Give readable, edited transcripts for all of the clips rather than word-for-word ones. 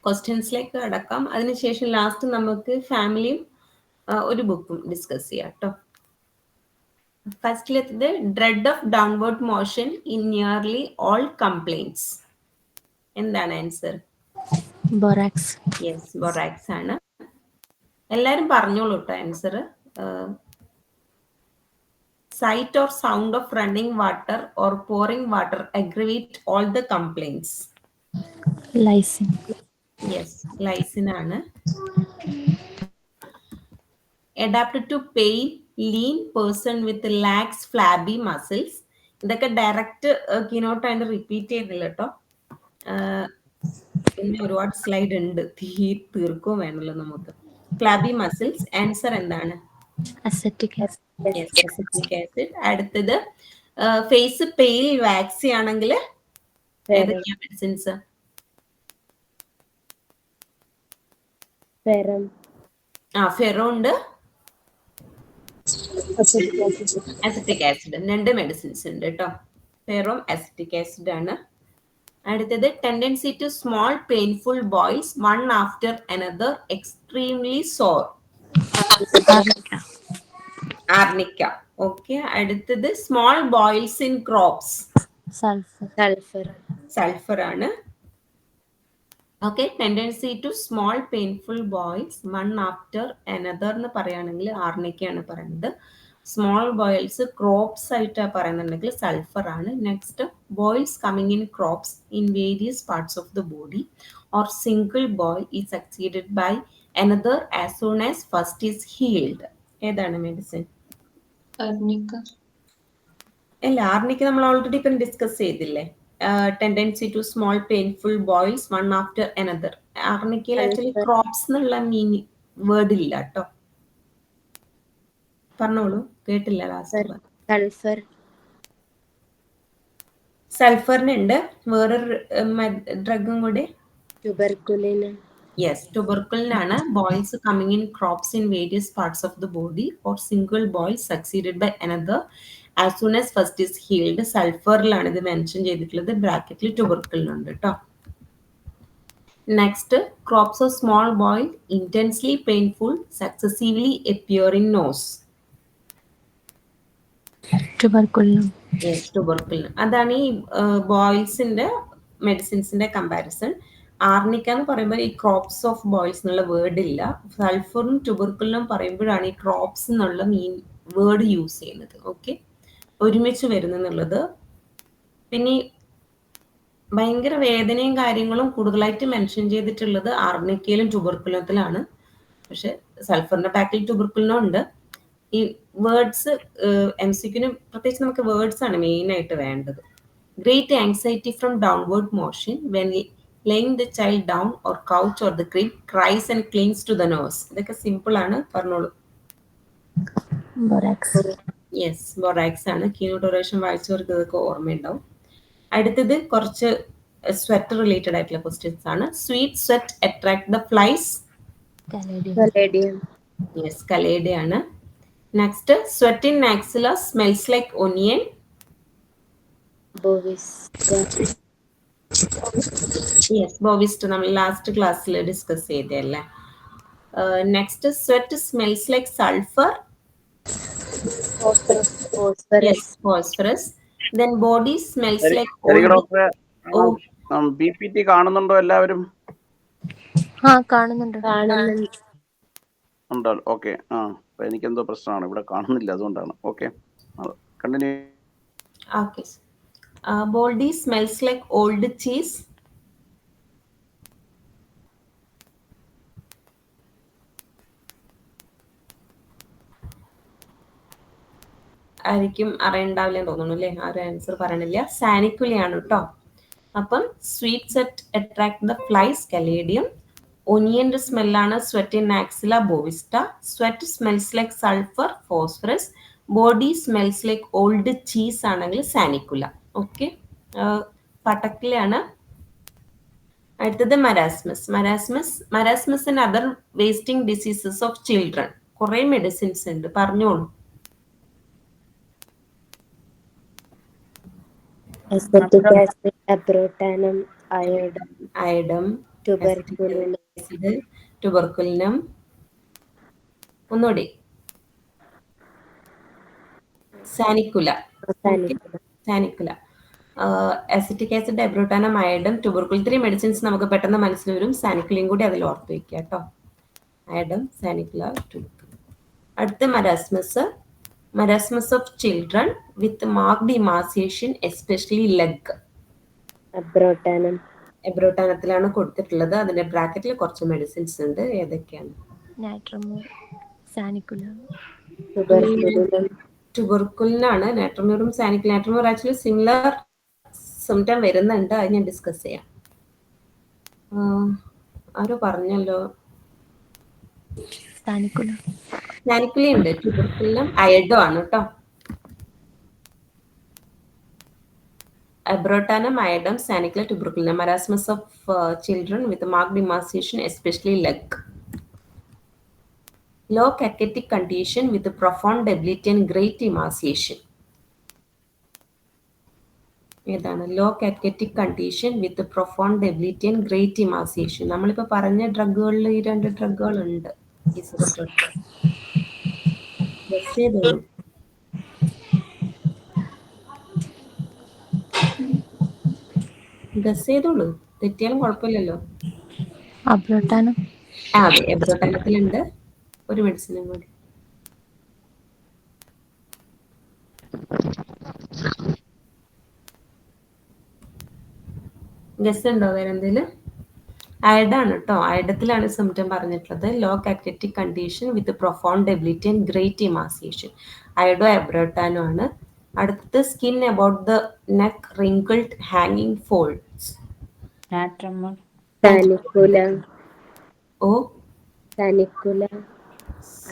ക്വസ്റ്റ്യൻസിലേക്ക് കടക്കാം. അതിനുശേഷം ലാസ്റ്റ് നമുക്ക് ഫാമിലിയും ഒരു ബുക്കും ഡിസ്കസ് ചെയ്യാം കേട്ടോ. ഫസ്റ്റിലെത്തത് dread of downward motion in nearly all complaints. എന്താണ് ആൻസർ? ബൊറാക്സ്. യെസ്, ബൊറാക്സ് ആണ്. എല്ലാരും പറഞ്ഞോളൂ കേട്ടോ answer. Sight or sound of running water or pouring water aggravate all the complaints. Lysine. Yes, lysine ആണ്. Adapted to pain, lean person with lax flabby muscles. ഇതൊക്കെ direct keynote repeat ചെയ്തില്ല കേട്ടോ. പിന്നെ ഒരുപാട് സ്ലൈഡ് ഉണ്ട്, തീർക്കുകയും വേണമല്ലോ നമുക്ക്. Flabby muscles. ആൻസർ എന്താണ്? Acetic acid. Yes, acetic acid. അടുത്തത് ഫേസ് പെയിൽ വാക്സി ആണെങ്കിൽ ഏതൊക്കെയാ മെഡിസിൻസ്? ഫെറോ ഉണ്ട്, അസറ്റിക് ആസിഡ്. രണ്ട് മെഡിസിൻസ് ഉണ്ട് കേട്ടോ. ഫെറോം അസറ്റിക് ആസിഡ് ആണ്. അടുത്തത് tendency to small painful boils one after another extremely sore. Arnica. Okay. അടുത്തത് small boils in crops. Sulphur ആണ്. Okay. Tendency to small painful boils one after another എന്ന് പറയുകയാണെങ്കിൽ ആർണിക്കയാണ് പറയുന്നത്. സ്മോൾ ബോയിൽസ് ക്രോപ്സ് ആയിട്ടാണ് പറയുന്നുണ്ടെങ്കിൽ sulphur ആണ്. Next boils coming in crops in various parts of the body or single boil is succeeded by another as soon as first is healed. ഏതാണ് medicine? അല്ല, arnica നമ്മൾ already ഇപ്പം discuss ചെയ്തില്ലേ. Tendency to small painful boils one after another. ആർണിക്കയിൽ actually crops എന്നുള്ള meaning word ഇല്ല കേട്ടോ. പറഞ്ഞോളൂ, കേട്ടില്ല ലാസ്റ്റ്. സൾഫറിനുണ്ട്. വേറൊരു ഡ്രഗും കൂടി ട്യൂബർക്കുലിൻ. യെസ്, ട്യൂബർക്കുലിനാണ്. Boils coming in crops in various parts of the body or single boil succeeded by another as soon as first is healed. സൾഫറിലാണ് ഇത് മെൻഷൻ ചെയ്തിട്ടുള്ളത്. ബ്രാക്കറ്റിൽ ട്യൂബർക്കുലിനുണ്ട് കേട്ടോ. Next crops of small boil intensely painful successively appear in nose. Tuberculin. Yes, tuberculin. അതാണ് ഈ ബോയിൽസിന്റെ മെഡിസിൻസിന്റെ കമ്പാരിസൺ. ആർണിക്ക എന്ന് പറയുമ്പോൾ ഈ ക്രോപ്സ് ഓഫ് ബോയ്സ് എന്നുള്ള വേർഡ് ഇല്ല. സൾഫറും ട്യൂബർക്കുലിനും പറയുമ്പോഴാണ് ഈ ക്രോപ്സ് എന്നുള്ള വേർഡ് യൂസ് ചെയ്യുന്നത്. ഓക്കെ, ഒരുമിച്ച് വരുന്നെന്നുള്ളത്. പിന്നെ ഭയങ്കര വേദനയും കാര്യങ്ങളും കൂടുതലായിട്ട് മെൻഷൻ ചെയ്തിട്ടുള്ളത് ആർണിക്കയിലും ട്യൂബർക്കുലത്തിലാണ്. പക്ഷെ സൾഫറിന്റെ ബാക്കിൽ ട്യൂബർക്കുലിനും ഉണ്ട്. ഈ വേർഡ്സ് MCQന് പ്രത്യേകിച്ച് നമുക്ക് വേർഡ്സ് ആണ് മെയിൻ ആയിട്ട് വേണ്ടത്. Great anxiety from downward motion when laying the child down or couch or the crib cries and clings to the nose. ഇതൊക്കെ സിമ്പിൾ ആണ്, പറഞ്ഞോളൂ. യെസ്, ബൊറാക്സ് ആണ്. കീനോട്ടോറേഷൻ വായിച്ചവർക്ക് ഇതൊക്കെ ഓർമ്മയുണ്ടാവും. അടുത്തത് കുറച്ച് സ്വെറ്റ് റിലേറ്റഡ് ആയിട്ടുള്ള ക്വസ്റ്റ്യൻസ് ആണ്. Sweet sweat attract the flies. Yes, caladium ആണ്. Next sweat in axilla smells like onion. Yes, bovista നമ്മൾ ലാസ്റ്റ് ക്ലാസ്സിൽ ഡിസ്കസ് ചെയ്തല്ലേ. Next sweat smells like sulphur. Yes, phosphorus. Then body smells like old. PPT കാണുന്നുണ്ടോ എല്ലാവരും? കാണുന്നുണ്ട്. ഉണ്ടോ? Okay. എനിക്കെന്തോ പ്രശ്നമാണ്, ഇവിടെ കാണുന്നില്ല, അതുകൊണ്ടാണ്. Okay, continue. Okay. Body smells like old cheese. ആയിരിക്കും അറിയണ്ടാവില്ലെന്ന് തോന്നുന്നു അല്ലേ. ആരും ആൻസർ പറയണില്ല. സാനിക്കുലിയാണ് കേട്ടോ. അപ്പം sweet sweat attract the flies, caladium. ഒനിയന്റെ സ്മെല്ലാണ് sweat in axilla, bovista. Sweat smells like sulphur, phosphorus. Body smells like old cheese ആണെങ്കിൽ സാനിക്കുല. ഓക്കെ, പട്ടക്കിലാണ്. അടുത്തത് marasmus and other wasting diseases of children. കുറെ മെഡിസിൻസ് ഉണ്ട്, പറഞ്ഞോളൂ. Acetic acid, aprotanum, iodine. Tuberculin, acid, tuberculinum, ഒന്നുകൂടി sanicula. Sanicula, sanicula, acetic acid, abrotanum, iodum, tubercul. 3 medicines നമുക്ക് പെട്ടെന്ന് മനസ്സിൽ വരും. സാനിക്കുലയും കൂടി അതിൽ ഓർത്ത് വെക്കുക കേട്ടോ. അയഡം, സാനിക്കുല, ട്യൂബർക്കുൽ. അടുത്ത marasmus. Marasmus of children with marked emaciation especially leg. Abrotanum, എബ്രോട്ടാനത്തിലാണ് കൊടുത്തിട്ടുള്ളത്. അതിന്റെ ബ്രാക്കറ്റിൽ കുറച്ച് മെഡിസിൻസ് ഉണ്ട്. ഏതൊക്കെയാണ്? നാട്രമോർ, സാനിക്കുല, ട്യൂബർക്കുലിൻ, ട്യൂബർക്കുലിനാണ്. നാട്രമ്യൂറും sanicula. Natrum mur actually similar symptom വരുന്നുണ്ട്. അത് ഞാൻ ഡിസ്കസ് ചെയ്യാം. ആരോ പറഞ്ഞല്ലോ സാനിക്കുല, സാനിക്കുലി ഉണ്ട്. ട്യൂബർക്കുലിനും അയഡോ ആണ് കേട്ടോ. Abrotanum, iodum, sanicula, tuberculinum. Marasmus of children with marked emaciation especially leg. Low cachetic condition with profound debility and great emaciation. ഏതാണ്? Low cachectic condition with profound debility and great emaciation. നമ്മളിപ്പോൾ പറഞ്ഞ ഡ്രഗുകളിൽ ഈ 2 ഡ്രഗുകളുണ്ട്. ഗസ് ചെയ്തോളൂ. Guess ചെയ്തോളൂ, തെറ്റിയാലും കുഴപ്പമില്ലല്ലോ. അബ്രോട്ടാനം, അതെ, എബ്രോട്ടാനത്തിലുണ്ട്. ഒരു മെഡിസിനും കൂടി. ഗസ് ഉണ്ടോ വേറെ എന്തെങ്കിലും? അയഡാണ് കേട്ടോ. അയഡത്തിലാണ് സിംറ്റം പറഞ്ഞിട്ടുള്ളത്. Low cachectic condition with profound debility and great emaciation. അയഡോ, എബ്രോട്ടാനോ ആണ്. അടുത്തത് skin about the neck wrinkled ഹാങ്ങിങ് ഫോൾഡ്സ്. നാട്രമോർ, സാനിക്കുല, ഓ, സാനിക്കുല,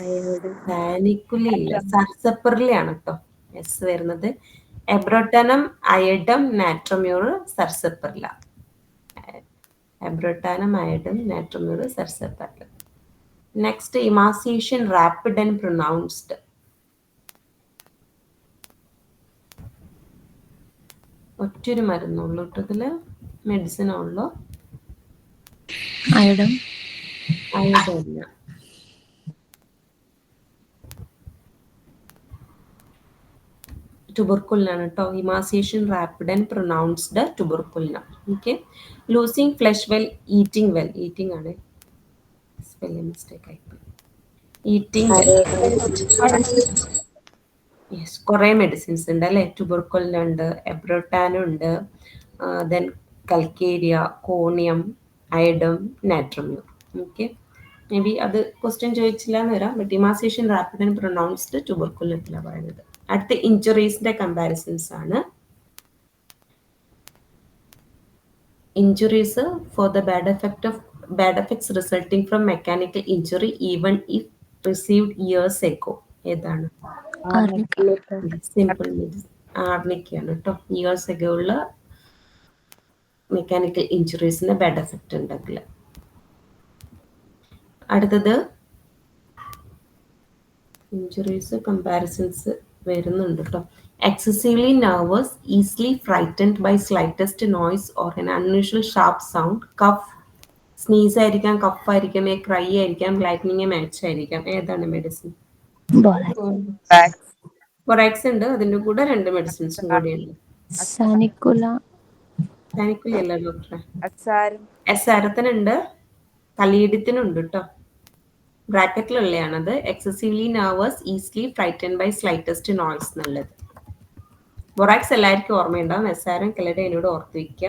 അയോഡ്, സാനിക്കുല ഇല്ല, സർസപ്പറിലാണ് കേട്ടോ എസ് വരുന്നത്. Abrotanum, iodum, natrum mur, sarsaparilla. Abrotanum, iodum, natrum mur, sarsaparilla. Next emaciation rapid and pronounced. ഒറ്റൊരു മരുന്നുള്ളൂ കേട്ടോ ഇതില്, മെഡിസിൻ ഉള്ളൂ. അയഡം, അയഡല്ല. ട്യൂബർക്കുലിനാണ് കേട്ടോ. Emaciation rapid and pronounced tuberculinum. Okay. Losing flesh well, eating well. Eating ആണ്, സ്പെല്ലിംഗ് മിസ്റ്റേക്ക് ആയിപ്പോയി. Eating well. യെസ്, കുറേ മെഡിസിൻസ് ഉണ്ട് അല്ലേ. ട്യൂബർക്കുലിനുണ്ട്, എബ്രോട്ടാനുണ്ട്, then calcarea, conium, iodum, natrum mur. Okay. Maybe അത് ക്വസ്റ്റ്യൻ ചോദിച്ചില്ല എന്ന് വരാം. But emaciation rapid and pronounced ട്യൂബർക്കുലിനത്തിലാണ് പറയുന്നത്. അടുത്ത ഇഞ്ചുറീസിന്റെ കമ്പാരിസൺസ് ആണ്. Injuries for the bad effects resulting from mechanical injury even if received years ago. ഏതാണ്? Simple medicine. ആർണിക്കയാണ് കേട്ടോ. ഇയേഴ്സ് എഗോ ഉള്ള മെക്കാനിക്കൽ ഇഞ്ചുറീസിന് ബാഡ് എഫക്റ്റ് ഉണ്ടെങ്കിൽ. അടുത്തത് ഇഞ്ചുറീസ് കമ്പാരിസൺസ് വരുന്നുണ്ട് കേട്ടോ. Excessively nervous, easily frightened by slightest noise or an unusual sharp sound. Cough, sneeze ആയിരിക്കാം, cough ആയിരിക്കാം, ക്രൈ ആയിരിക്കാം, ലൈറ്റ്നിങ് മാച്ച് ആയിരിക്കാം. ഏതാണ് മെഡിസിൻ? ബൊറാക്സ് ഉണ്ട്. അതിന്റെ കൂടെ 2 മെഡിസിൻസും കൂടിയുണ്ട്. സാനിക്കുല, സാനിക്കുല അല്ല ഡോക്ടറെ. അസാരം, എസാരത്തിനുണ്ട്, കലീഡിയത്തിനുണ്ട് കേട്ടോ. ബ്രാക്കറ്റിലുള്ളതാണത്. Excessively nervous, easily frightened by slightest noise എന്നുള്ളത്. ബൊറാക്സ് എല്ലാവർക്കും ഓർമ്മയുണ്ടാവും. എസാരം, കലീഡിയ എന്നോട് ഓർത്ത് വയ്ക്കുക.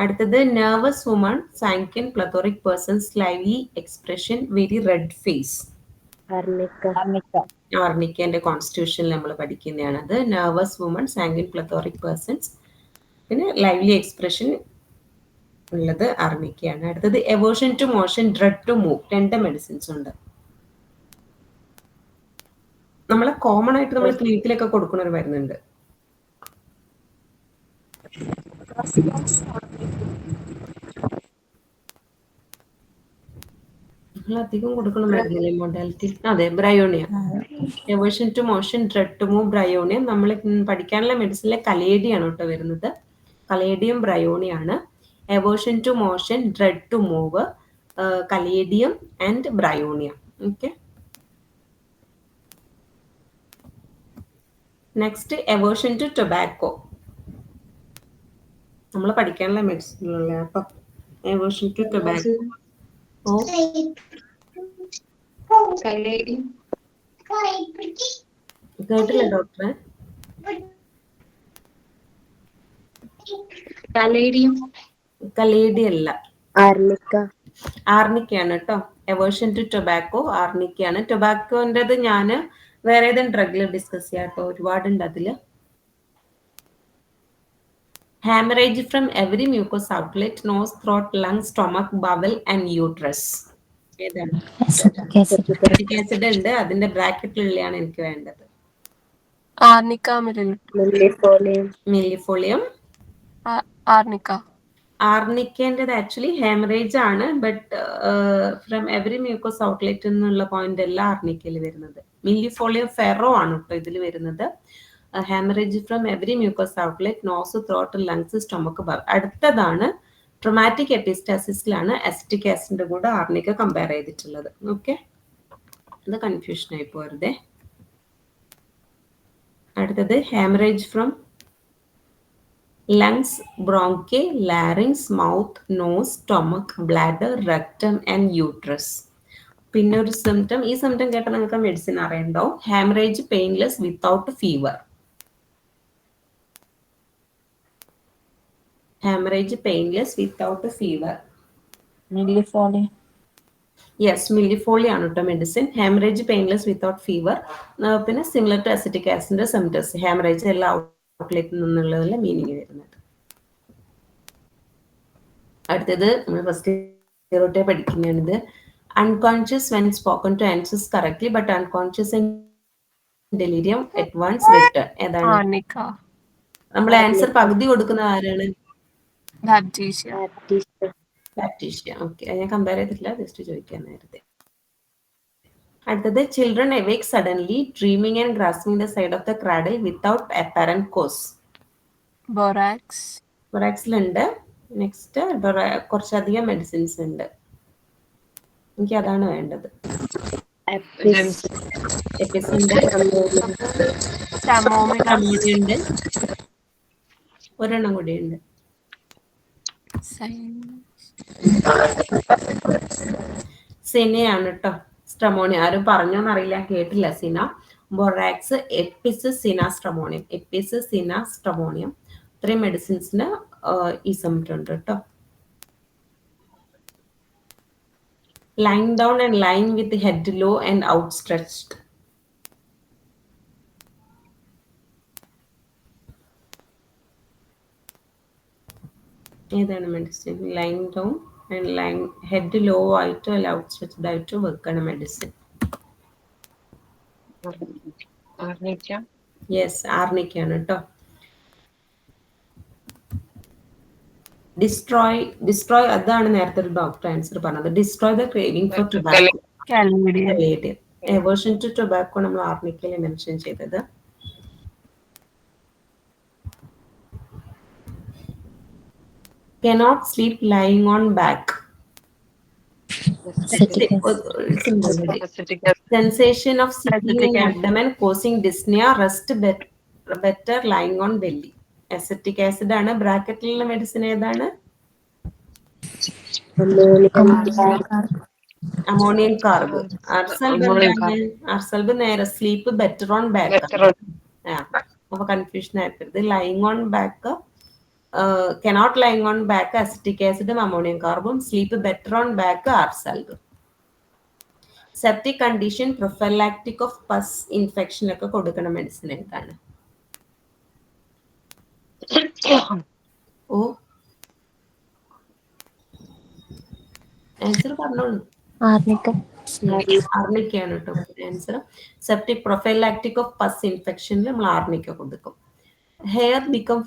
അടുത്തത് nervous woman, sanguine, plethoric persons, lively expression, very red face. ആർണിക്കന്റെ കോൺസ്റ്റിറ്റ്യൂഷനിൽ നമ്മൾ പഠിക്കുന്നതാണത്. Nervous woman, sanguine, plethoric persons, പിന്നെ ലൈവ്ലി എക്സ്പ്രഷൻ ഉള്ളത് ആർണിക്കയാണ്. അടുത്തത് aversion to motion, dread to move. 2 medicines ഉണ്ട്. നമ്മളെ കോമൺ ആയിട്ട് നമ്മൾ ക്ലിനിക്കിലൊക്കെ കൊടുക്കുന്ന ഒരു മരുന്നുണ്ട്. നമ്മൾ അധികം കൊടുക്കുന്ന മരുന്നില്ലേ മൊഡാലിറ്റി? അതെ, bryonia. Aversion to motion, dread to move, bryonia. നമ്മൾ പഠിക്കാനുള്ള മെഡിസിനിലെ കലേഡിയാണ് കേട്ടോ വരുന്നത്. കലേഡിയം, ബ്രയോണിയാണ്. aversion to motion, dread to move, caladium and bryonia. Okay. Next, aversion to tobacco. നമ്മൾ പഠിക്കാനുള്ള മെഡിസിനുള്ള അപ്പൊ aversion to tobacco. ഓ കേട്ടില്ല ഡോക്ടറെ? കലേഡി അല്ല, ആർണിക്കയാണ് കേട്ടോ. Aversion to tobacco ആർണിക്കയാണ്. ടൊബാക്കോൻ്റെത് ഞാൻ വേറെ ഏതെങ്കിലും ഡ്രഗിൽ ഡിസ്കസ് ചെയ്യാം കേട്ടോ, ഒരുപാടുണ്ട് അതിൽ. Hemorrhage from every mucous outlet, nose, throat, lungs, stomach, bowel and uterus. ഏതാണ്? Acetic acid ഉണ്ട്, അതിന്റെ ബ്രാക്കറ്റിലുള്ളതാണ് എനിക്ക് വേണ്ടത്. മില്ലിഫോളിയം. ആർണിക്കേണ്ടത് ആക്ച്വലി ഹെമറേജ് ആണ്, but from every mucous outlet എന്നുള്ള പോയിന്റ് അല്ല ആർണിക്കയിൽ വരുന്നത്. മില്ലിഫോളിയം ഫെറോ ആണ് കേട്ടോ ഇതിൽ വരുന്നത്. Haemorrhage from every mucous outlet, nose, throat, lungs, stomach, bowel. അടുത്തതാണ് ട്രോമാറ്റിക് എപ്പിസ്റ്റാസിസിലാണ് അസിറ്റിക് ആസിഡിന്റെ കൂടെ ആർണിക്ക കമ്പയർ ചെയ്തിട്ടുള്ളത്. ഓക്കെ, അത് കൺഫ്യൂഷൻ ആയി പോരുതേ. അടുത്തത് haemorrhage from lungs, bronchi, larynx, mouth, nose, stomach, bladder, rectum and uterus. പിന്നെ ഒരു സിംറ്റം, ഈ സിംറ്റം കേട്ടാൽ നിങ്ങൾക്ക് മെഡിസിൻ അറിയണ്ടാവും. Haemorrhage painless without fever. Haemorrhage painless without fever. Millefolium. Yes, millefolium ആണ് കേട്ടോ medicine. Haemorrhage painless without fever. പിന്നെ similar to acetic ആസിഡിന്റെ സിംറ്റംസ്, ഹെമറേജ് എല്ലാ ഔട്ട്ലെറ്റിൽ നിന്നുള്ളതല്ല മീനിങ് വരുന്നത്. അടുത്തത് നമ്മൾ ഫസ്റ്റ് തൊട്ടേ പഠിക്കുന്നതാണിത്. Unconscious when spoken to answers correctly but unconscious and delirium at once return. ഏതാണ്? നമ്മൾ ആൻസർ പകുതി കൊടുക്കുന്ന ആരാണ്? ബാപ്റ്റീഷ്യ. ഓക്കെ, ഞാൻ കമ്പയർ ചെയ്തിട്ടില്ല, ജസ്റ്റ് ചോദിക്കാൻ നേരത്തെ. അടുത്തത് children awake suddenly, dreaming and grasping the side of the cradle without apparent cause. ബൊറാക്സിലുണ്ട്. നെക്സ്റ്റ് കുറച്ചധികം മെഡിസിൻസ് ഉണ്ട്, എനിക്ക് അതാണ് വേണ്ടത്. ഉണ്ട്, ഒരെണ്ണം കൂടി ഉണ്ട്. സിനയാണ് കേട്ടോ, സ്ട്രമോണിയം. ആരും പറഞ്ഞോന്നറിയില്ല, കേട്ടില്ല. സിന, ബൊറാക്സ്, എപ്പിസ്, സിന, സ്ട്രമോണിയം. എപ്പിസ്, സിന, സ്ട്രമോണിയം, ഇത്രയും മെഡിസിൻസിന് ഈ സിംറ്റം ഉണ്ട് കേട്ടോ. Lying down and lying with the head low and outstretched. ഏതാണ് medicine? Lying down and lying head low ആയിട്ടോ അല്ല ഔട്ട്സ്ട്രെച്ച്ഡ് ആയിട്ടോ വെക്കണ മെഡിസിൻ. യെസ്, ആർണിക്കയാണ് കേട്ടോ. ഡിസ്ട്രോയ് അതാണ് നേരത്തെ ഒരു ഡോക്ടർ ആൻസർ പറഞ്ഞത്. Destroy the craving for tobacco. Aversion to tobacco നമ്മൾ ആർണിക്കയിൽ മെൻഷൻ ചെയ്തത്. cannot sleep lying on back. Sensation of sinking in abdomen causing dyspnea, rest better lying on belly. Acetic acid ആണ്. ബ്രാക്കറ്റിലുള്ള medicine ഏതാണ്? Ammonium carb. Ars alb നേരെ sleep better on back. അപ്പൊ confusion ആക്കരുത്. Lying on back, cannot lying on back, acetic acid, ammonium carbon. Sleep better on back, arsalb. Septic condition, prophylactic of pus infection ഒക്കെ കൊടുക്കുന്ന medicine ഏതാണ്? ഓ answer പറഞ്ഞോളൂ. ആർണിക്കയാണ് കേട്ടോ answer. Septic prophylactic of പസ് ഇൻഫെക്ഷനിൽ നമ്മൾ arnica കൊടുക്കും. Hair become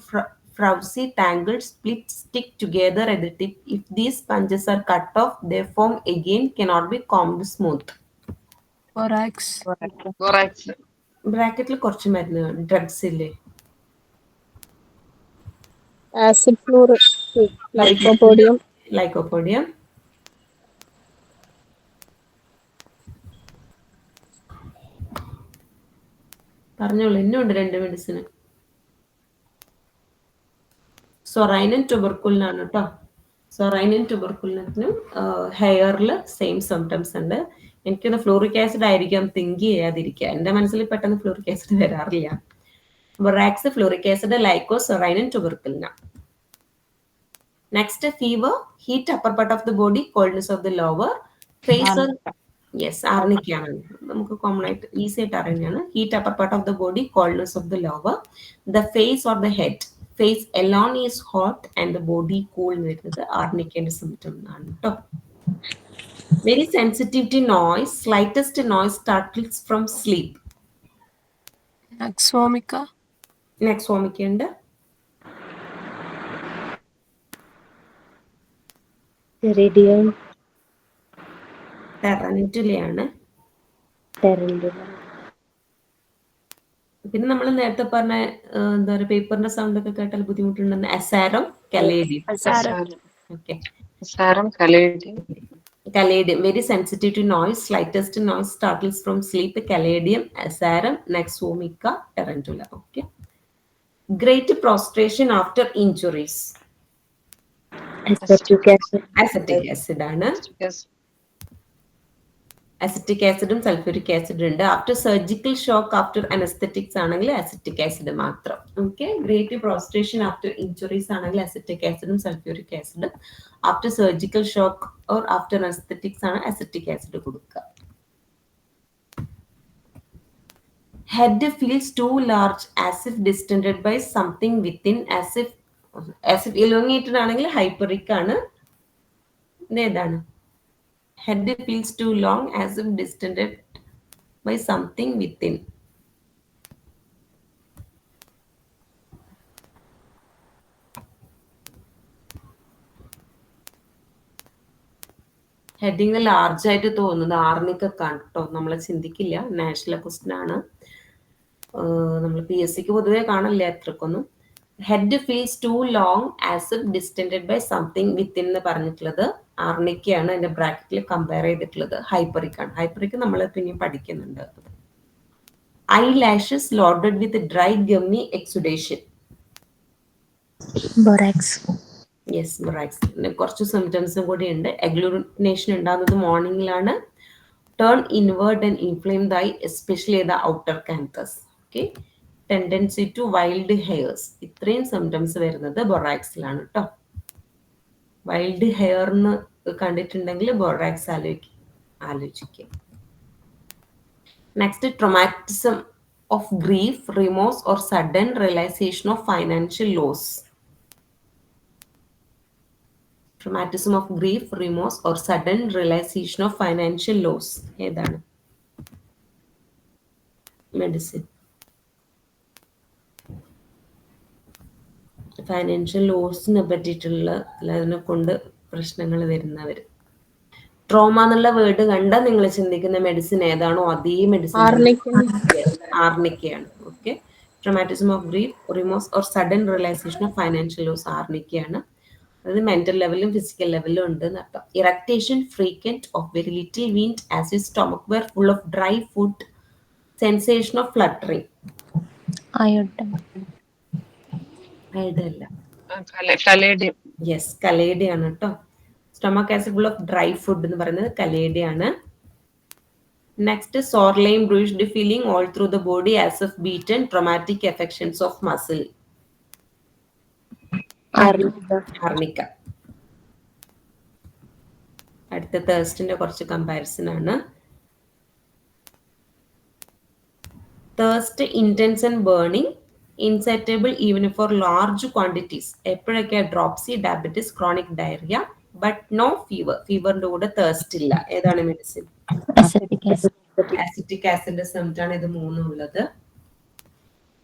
frowsy, tangled, split, stick together at the tip. If these sponges are cut off, they form again, cannot be combed smooth. ബ്രാക്കറ്റിൽ കുറച്ച് മരുന്ന് ഡ്രഗ്സ് ഇല്ലേ? Acid ഫ്ലൂർ. Lycopodium. Lycopodium. പറഞ്ഞോളൂ, ഇന്നുണ്ട് 2 medicine. സൊറൈനും ട്യൂബർക്കുലിനാണ് കേട്ടോ. സൊറൈനും ട്യൂബർക്കുലിനും ഹെയറിൽ സെയിം സിംറ്റംസ് ഉണ്ട്. എനിക്കൊന്ന് ഫ്ലൂറിക് ആസിഡ് ആയിരിക്കാം, തിങ്ക് ചെയ്യാതിരിക്കുക. എൻ്റെ മനസ്സിൽ പെട്ടെന്ന് ഫ്ലൂറിക് ആസിഡ് വരാറില്ല. ബൊറാക്സ്, ഫ്ലൂറിക് ആസിഡ്, ലൈക്കോ, സൊറൈനും ട്യൂബർക്കുലിനും. Next fever, heat upper part of the body, coldness of the lower face. Yes, ആർണിക്കയാണ്. നമുക്ക് കോമൺ ആയിട്ട് ഈസി ആയിട്ട് അറിയുന്നതാണ്. Heat upper part of the body, coldness of the lower. The face or the head, face alone is hot and the body cool വരുന്നത് ആർണിക്കയുടെ symptom ആണ് കേട്ടോ. Very sensitive to noise, slightest noise startles from sleep. Nux vomica. Nux vomica ഉണ്ട്. ടെറിഡിയം. ടെറന്റുലയാണ്. ടെറന്റുല. പിന്നെ നമ്മൾ നേരത്തെ പറഞ്ഞ എന്താ പറയുക, പേപ്പറിന്റെ സൗണ്ട് ഒക്കെ കേട്ടാൽ ബുദ്ധിമുട്ടുണ്ടെന്ന് asarum, caladium. Okay, caladium very sensitive to noise, slightest noise startles from sleep, caladium, asarum, nux vomica, tarentula. Okay. Great prostration after injuries. Acetic acid. Acetic acid ആണ്. അസിറ്റിക് ആസിഡും സൾഫ്യൂരിക് ആസിഡും ഉണ്ട്. After surgical shock, after anaesthetics ആണെങ്കിൽ acetic acid മാത്രം. Okay. Great prostration after injuries ആണെങ്കിൽ acetic ആസിഡും sulphuric ആസിഡും. After surgical shock or after anaesthetics ആണ് അസിറ്റിക് ആസിഡ് കൊടുക്കുക. Head feels too large as if distended by something within, as if elongated ആണെങ്കിൽ hypericum ആണ്. ഏതാണ്? Head feels too long as if distended by something within. Heading large ആയിട്ട് തോന്നുന്നത് ആർണിക്കൊക്കെ കേട്ടോ. നമ്മൾ ചിന്തിക്കില്ല, national question ആണ്. നമ്മൾ PSCക്ക് പൊതുവെ കാണില്ല അത്രക്കൊന്നും. Head feels too long as if distended by something within എന്ന് പറഞ്ഞിട്ടുള്ളത് ആർണിക്കയാണ്. അതിന്റെ ബ്രാക്കറ്റിൽ കമ്പയർ ചെയ്തിട്ടുള്ളത് ഹൈപ്പറിക് ആണ്. ഹൈപ്പറിക് നമ്മൾ പിന്നെയും പഠിക്കുന്നുണ്ട്. Eye lashes loaded with dry gummy exudation. Borax. Yes, borax. പിന്നെ കുറച്ച് സിംറ്റംസും കൂടി ഉണ്ട്. എഗ്ലൂനേഷൻ ഉണ്ടാകുന്നത് മോർണിംഗിലാണ്. Turn inward and inflame the eye, especially the outer canthus. Okay. Tendency to wild hairs. ഇത്രയും സിംറ്റംസ് വരുന്നത് ബൊറാക്സിലാണ് കേട്ടോ. വൈൽഡ് ഹെയർന്ന് കണ്ടിട്ടുണ്ടെങ്കിൽ ബൊറാക്സ് ആലോചിക്കുക. Next, traumatism of grief, remorse or sudden realisation of financial loss. Traumatism of grief, remorse or sudden realisation of financial loss. ഏതാണ് medicine? Financial ലോസിനെ പറ്റിയിട്ടുള്ള അതിനെ കൊണ്ട് പ്രശ്നങ്ങൾ വരുന്നവർ. ട്രോമ എന്നുള്ള വേർഡ് കണ്ടാൽ നിങ്ങൾ ചിന്തിക്കുന്ന മെഡിസിൻ ഏതാണോ അതേ മെഡിസിൻ ആർണിക്കയാണ്. Okay. Traumatism of grief, remorse or sudden realisation of financial loss ആർണിക്കയാണ്. അത് മെന്റൽ ലെവലിലും ഫിസിക്കൽ ലെവലിലും ഉണ്ട് എന്നർത്ഥം. Eructation frequent of very little wind as you stomach were full of dry food, sensation of fluttering. Iodine. അല്ല, caladium. Yes, caladium ആണ് കേട്ടോ. Stomach acid full of dry food എന്ന് പറയുന്നത് കലേഡിയം ആണ്. Next, sore lame bruised feeling all through the body as if beaten, traumatic affections of muscle. Arnica. അടുത്ത തേഴ്സ്റ്റിന്റെ കുറച്ച് comparison ആണ്. Thirst, intense and burning, insatiable even for large quantities. എപ്പോഴൊക്കെ? Dropsy, diabetes, chronic diarrhoea, but no fever. ഫീവറിന്റെ കൂടെ thirst ഇല്ല. ഏതാണ് medicine? Acetic ആസിഡിന്റെ symptom ആണ് ഇത് മൂന്നും ഉള്ളത്.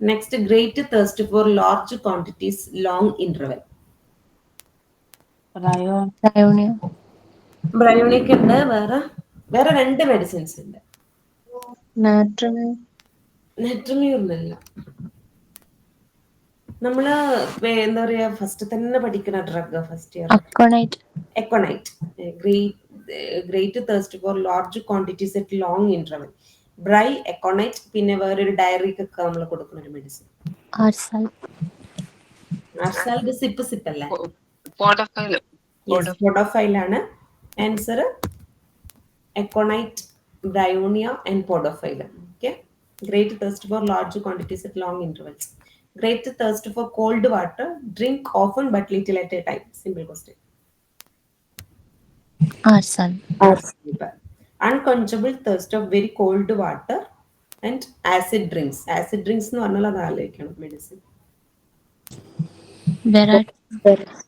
Next, great thirst for large quantities, long interval. ബ്രയോണിക് ഉണ്ട്. വേറെ 2 മെഡിസിൻസ് ഉണ്ട്. നെട്രമിയൂറിനല്ല. നമ്മള് എന്താ പറയാ ഫസ്റ്റ് തന്നെ പഠിക്കുന്ന drug first year aconite. Aconite great thirst for large quantities at long interval bry aconite പിന്നെ വേറൊരു ഡയറിക്കൊക്കെ നമ്മൾ കൊടുക്കുന്ന ഒരു മെഡിസിൻ ആർസൽ. ആർസാൽബ് സിപ്പ് അല്ലേ പോഡോഫൈൽ യെസ് പോഡോഫൈലാണ് answer aconite bryonia and podophyllum okay great thirst for large quantities at long intervals great thirst for cold water drink often but little at a time simple question ars al. unquenchable thirst of very cold water and acid drinks എന്ന് പറഞ്ഞാൽ അത് ആലോചിക്കണം medicine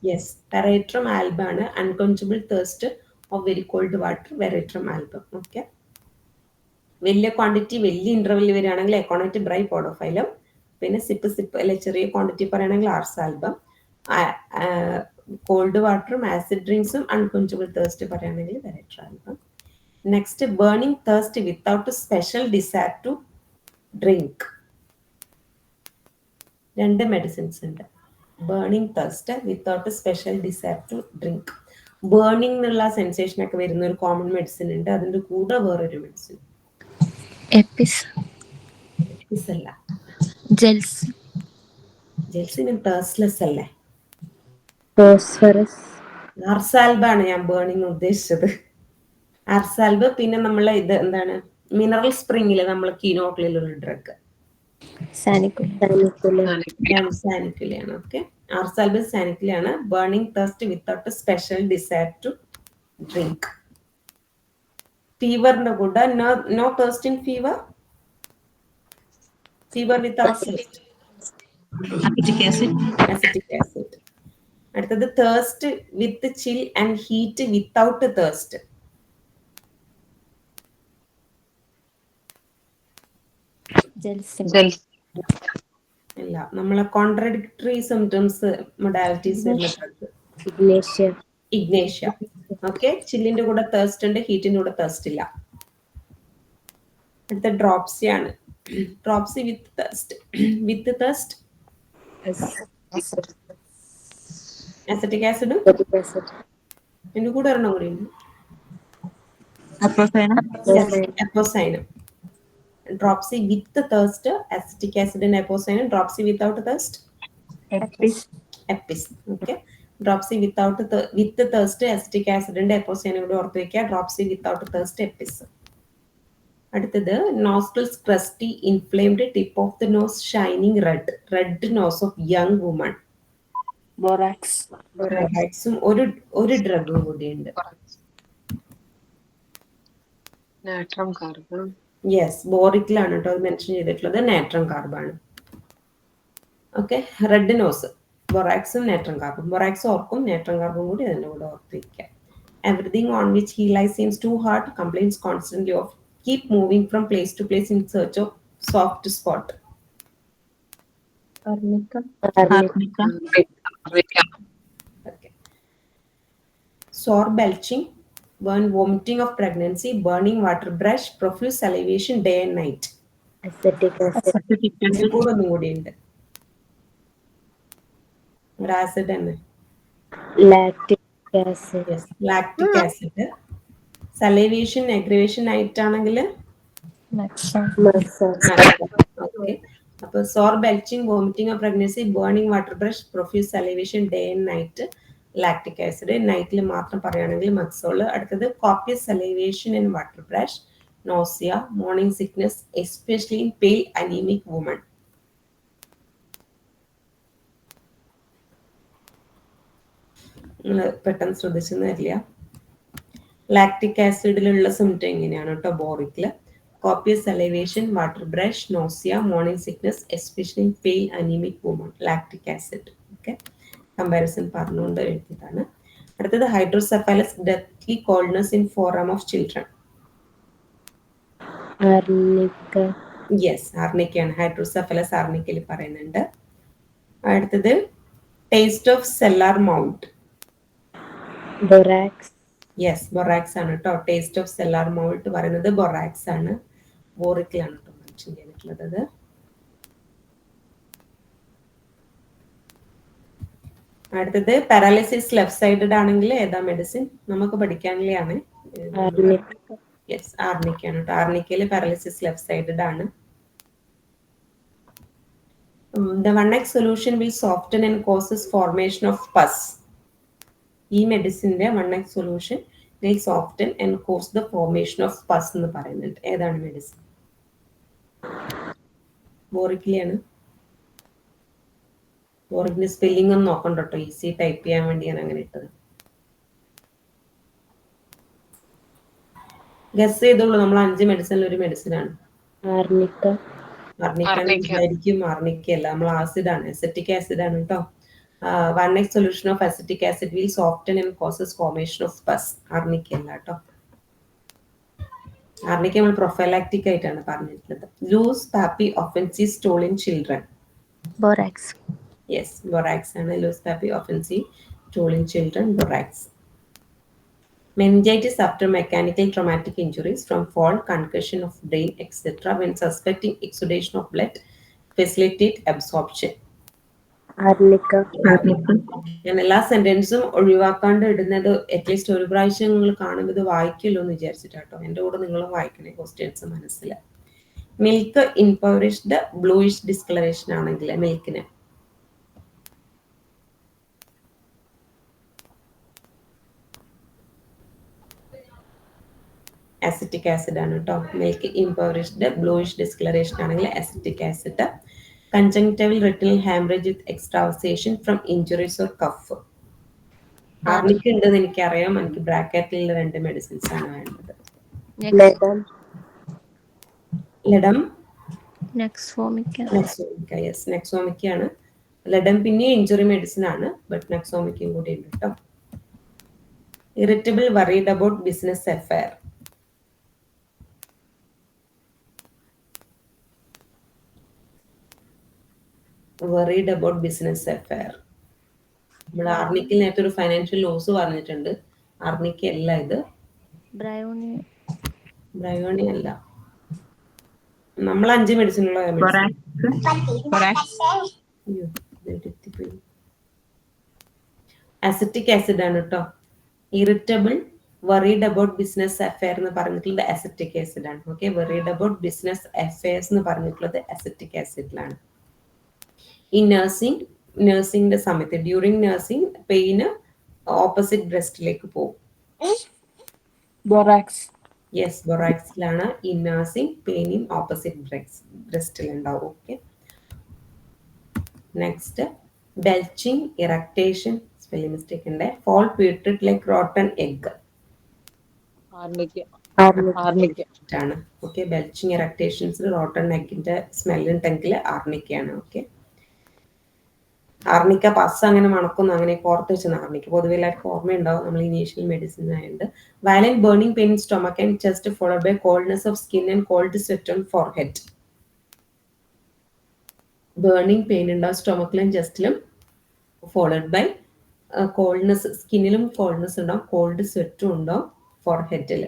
yes veratrum album ആണ് unquenchable thirst of very cold water veratrum album okay വലിയ quantity വലിയ interval വരികയാണെങ്കിൽ aconite ബ്രൈ പോഡോഫൈലം പിന്നെ zip അല്ലെ ചെറിയ ക്വാണ്ടിറ്റി പറയുകയാണെങ്കിൽ ആർസ് ആൽബം കോൾഡ് വാട്ടറും ആസിഡ് ഡ്രിങ്ക്സും അൺകോൺച്ചബിൾ തേഴ്സ്റ്റ് പറയുകയാണെങ്കിൽ veratrum album next burning thirst without special desire to drink രണ്ട് മെഡിസിൻസ് ഉണ്ട് burning thirst without special desire to drink burning എന്നുള്ള സെൻസേഷൻ ഒക്കെ വരുന്ന ഒരു കോമൺ മെഡിസിൻ ഉണ്ട് അതിന്റെ കൂടെ വേറൊരു മെഡിസിൻ എപ്പിസ് അല്ല ജെൽസിന് തേഴ്സ്ലെസ് അല്ലേ ഫോസ്ഫറസ്. ആർസാൽബാണ് ഞാൻ ബേണിംഗ് ഉദ്ദേശിച്ചത് ആർസാൽബ് പിന്നെ നമ്മളെ ഇത് എന്താണ് മിനറൽ സ്പ്രിംഗില് നമ്മൾ കീനോക്ലിലുള്ള ഡ്രഗ് സാനിക്കുലയാണ് ഓക്കെ ആർസാൽബ് സാനിക്കുലയാണ് burning thirst without special desire to drink ഫീവറിന്റെ കൂടെ no thirst in fever without thirst acetic acid അടുത്തത് thirst with chill and heat without thirst ഇല്ല നമ്മളെ കോൺട്രഡിക്ടറി സിംറ്റംസ് മൊഡാലിറ്റീസ് വരുന്ന ഡ്രഗ് ഇഗ്നേഷ്യ ഓക്കെ ചില്ലിന്റെ കൂടെ തേഴ്സ്റ്റ് ഉണ്ട് ഹീറ്റിന്റെ കൂടെ തേഴ്സ്റ്റ് ഇല്ല അടുത്ത ഡ്രോപ്സി ആണ് ഡ്രോപ്സി വിത്ത് തേഴ്സ്റ്റ് അസറ്റിക് ആസിഡും ഇതിന്റെ കൂടെ ഒരെണ്ണം കൂടി ഉണ്ട് apocynum dropsy with thirst acetic ആസിഡിന് apocynum dropsy without thirst apis okay dropsy with thirst acetic ആസിഡിന്റെ അപ്പോസൈനും കൂടി ഓർത്ത് വെക്കുക ഡ്രോപ്സി വിത്തൗട്ട് തേഴ്സ്റ്റ് എപ്പിസ് അടുത്തത് nostrils crusty inflamed tip of the nose shining red nose of young woman ബൊറാക്സും ഒരു ഡ്രഗും കൂടിയുണ്ട് നാട്രം കാർബൺ യെസ് ബോറിക്കിലാണ് കേട്ടോ അത് മെൻഷൻ ചെയ്തിട്ടുള്ളത് നാട്രം കാർബാണ് ഓക്കെ റെഡ് നോസ് ബൊറാക്സും നാട്രം കാർബൺ ബൊറാക്സ് ഓർക്കും നാട്രം കാർബൺ കൂടി അതിൻ്റെ കൂടെ ഓർത്ത് വയ്ക്കാം everything on which he lie seems to hard complains constantly of keep moving from place to place in search of soft spot. Arnica. Okay. Sore belching, vomiting of pregnancy, burning water brush, profuse salivation day and night. Acetic acid. കൂടെ ഒന്നും കൂടി ഉണ്ട് ഒരു acid തന്നെ lactic acid salivation aggravation ആയിട്ടാണെങ്കിൽ okay അപ്പൊ sour belching vomiting of pregnancy burning water brash profuse salivation day and night lactic acid നൈറ്റിൽ മാത്രം പറയുകയാണെങ്കിൽ മക്സോള് അടുത്തത് copious salivation and water brash nausea morning sickness especially in pale anaemic woman പെട്ടെന്ന് ശ്രദ്ധിച്ചെന്ന് വരില്ല ലാക്റ്റിക് ആസിഡിലുള്ള സിംറ്റം എങ്ങനെയാണ് കേട്ടോ ബോറിക്കില് copious salivation water brash nausea morning sickness especially in pale anaemic woman lactic acid okay comparison പറഞ്ഞുകൊണ്ട് എഴുതിയതാണ് അടുത്തത് hydrocephalus deathly coldness in forearm of children yes ആർണിക്കയാണ് ഹൈഡ്രോസെഫാലസ് ആർണിക്കയിൽ പറയുന്നുണ്ട് അടുത്തത് taste of cellar mount borax yes borax ആണ് കേട്ടോ taste of cellular മൗൾട്ട് പറയുന്നത് ബൊറാക്സ് ആണ് ബോറിക്കിലാണ് കേട്ടോ മെൻഷൻ ചെയ്തിട്ടുള്ളത് അടുത്തത് പാരാലിസിസ് ലെഫ്റ്റ് സൈഡഡ് ആണെങ്കിൽ ഏതാ മെഡിസിൻ നമുക്ക് പഠിക്കാനുള്ളതാണ്. യെസ്, ആർണിക്കാണ് കേട്ടോ. ആർണിക്കയിൽ പാരാലിസിസ് ലെഫ്റ്റ് സൈഡഡ് ആണ്. The 1x solution will soften and causes formation of pus. ഈ മെഡിസിന്റെ 1x solution will soften and cause the formation of pus എന്ന് പറയുന്നുണ്ട്. ഏതാണ് മെഡിസിൻ? ബോറിക്കിലാണ്. ബോറിക്കിന്റെ സ്പെല്ലിംഗ് ഒന്ന് നോക്കണ്ട കേട്ടോ, ഈസി ടൈപ്പ് ചെയ്യാൻ വേണ്ടിയാണ് അങ്ങനെ ഇട്ടത്. ഗസ് ചെയ്തോളൂ, നമ്മൾ 5 മെഡിസിനിൽ ഒരു മെഡിസിനാണ്. ആർണിക്കായിരിക്കും. ആർണിക്കല്ല, നമ്മൾ ആസിഡാണ്, അസറ്റിക് ആസിഡ് ആണ് കേട്ടോ. 1x solution of acetic acid will soften and causes formation of pus. ആർണിക്കല്ല കേട്ടോ. ആർണിക്ക നമ്മൾ പ്രൊഫൈലാക്റ്റിക് ആയിട്ടാണ് പറഞ്ഞിട്ടുള്ളത്. Loose pappy offensive stool in children. Borax. Yes, borax ആണ്. Loose pappy offensive stool in children, borax. Meningitis after mechanical traumatic injuries from fall, concussion of brain, etc. when suspecting exudation of blood, facilitate absorption. ഞാൻ എല്ലാ സെന്റൻസും ഒഴിവാക്കാണ്ട് ഇടുന്നത് at least ഒരു പ്രാവശ്യം നിങ്ങൾ കാണുമ്പോൾ ഇത് വായിക്കല്ലോ എന്ന് വിചാരിച്ചിട്ടാട്ടോ. എൻ്റെ കൂടെ നിങ്ങളും വായിക്കണേ, ക്വസ്റ്റ്യൻസ് മനസ്സിലായി. മിൽക്ക് ഇൻപവറിഷ്ഡ് ബ്ലൂയിഷ് ഡിസ്കളറേഷൻ ആണെങ്കിൽ മിൽക്കിന് അസിറ്റിക് ആസിഡ് ആണ് കേട്ടോ. മിൽക്ക് ഇംപവറിഷ്ഡ് ബ്ലൂയിഷ് ഡിസ്കളറേഷൻ ആണെങ്കിൽ acetic acid. Conjunctival retinal haemorrhage with extravasation from injuries or cough. Arnica ഉണ്ടെന്ന് എനിക്കറിയാം. എനിക്ക് ബ്രാക്കറ്റിലുള്ള 2 മെഡിസിൻസ് ആണ് വേണ്ടത്. ലഡം, യെസ്, നെക്സോമിക്കയാണ്. ലഡം പിന്നെ ഇഞ്ചുറി മെഡിസിൻ ആണ്, ബട്ട് നെക്സോമിക്കും കൂടി ഉണ്ട് കേട്ടോ. Irritable worried about business affair. worried about business affair. നമ്മൾ ആർണിക്കിൽ നേരത്തെ ഒരു ഫൈനാൻഷ്യൽ ലോസ് പറഞ്ഞിട്ടുണ്ട്. ആർണിക്ക് അല്ല ഇത്. ബ്രയോണി അല്ല. നമ്മൾ 5 മെഡിസിനുള്ള അസിറ്റിക് ആസിഡ് ആണ് കേട്ടോ. Irritable worried about business affair എന്ന് പറഞ്ഞിട്ടുള്ളത് അസിറ്റിക് ആസിഡ് ആണ്. Okay, worried about business affairs എന്ന് പറഞ്ഞിട്ടുള്ളത് അസിറ്റിക് ആസിഡിലാണ്. ഈ നഴ്സിംഗിന്റെ സമയത്ത് ഡ്യൂറിങ് നഴ്സിംഗ് പെയിന് ഓപ്പോസിറ്റ് ബ്രസ്റ്റിലേക്ക് പോകും. ബൊറാക്സ്. യെസ്, ബൊറാക്സിലാണ്. ഈ നഴ്സിംഗ് പെയിനും ഓപ്പോസിറ്റ് ബ്രസ്റ്റിൽ ഉണ്ടാവും. Okay, next belching ഇറക്ടേഷൻ, spelling mistake ഉണ്ട്. ഫോൾ പ്യൂട്രിഡ് ലൈക്ക് റോട്ടൺ എഗ് ആണ്. ഓക്കെ, ബെൽച്ചിങ് ഇറക്ടേഷൻസിൽ റോട്ടൺ എഗിന്റെ സ്മെല്ല് ഉണ്ടെങ്കിൽ ആർണിക്കയാണ്. ഓക്കെ, ആർണിക്ക പസ് അങ്ങനെ മണക്കുന്നു അങ്ങനെയൊക്കെ ഓർത്ത് വെച്ചാൽ ആർണിക്ക പൊതുവെ എല്ലാവർക്കും ഓർമ്മയുണ്ടാവും. നമ്മൾ ഇനീഷ്യൽ മെഡിസിൻ ആയതുകൊണ്ട്. Violent burning pain in stomach and chest followed by coldness of skin and cold sweat on forehead. Burning pain ഉണ്ടാവും സ്റ്റൊമക്കിലും ചെസ്റ്റിലും, ഫോളോഡ് ബൈ കോൾഡ്നെസ്, സ്കിന്നിലും കോൾഡ്നെസ് ഉണ്ടാവും, കോൾഡ് സ്വെറ്റും ഉണ്ടാവും ഫോർഹെഡിൽ.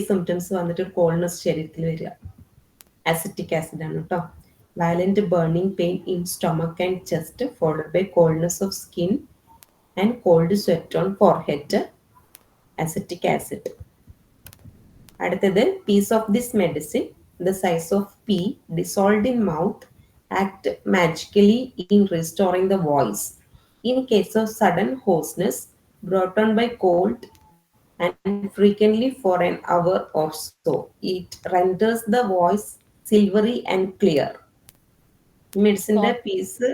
സിംറ്റംസ് വന്നിട്ട് കോൾഡ്നെസ് ശരീരത്തിൽ വരിക. അസിറ്റിക് ആസിഡ് ആണ് കേട്ടോ. Violent burning pain in stomach and chest followed by coldness of skin and cold sweat on forehead, acetic acid. അടുത്തത് piece of this medicine the size of pea dissolved in mouth act magically in restoring the voice in case of sudden hoarseness brought on by cold and frequently for an hour or so. It renders the voice silvery and clear. മെഡിസിന്റെ piece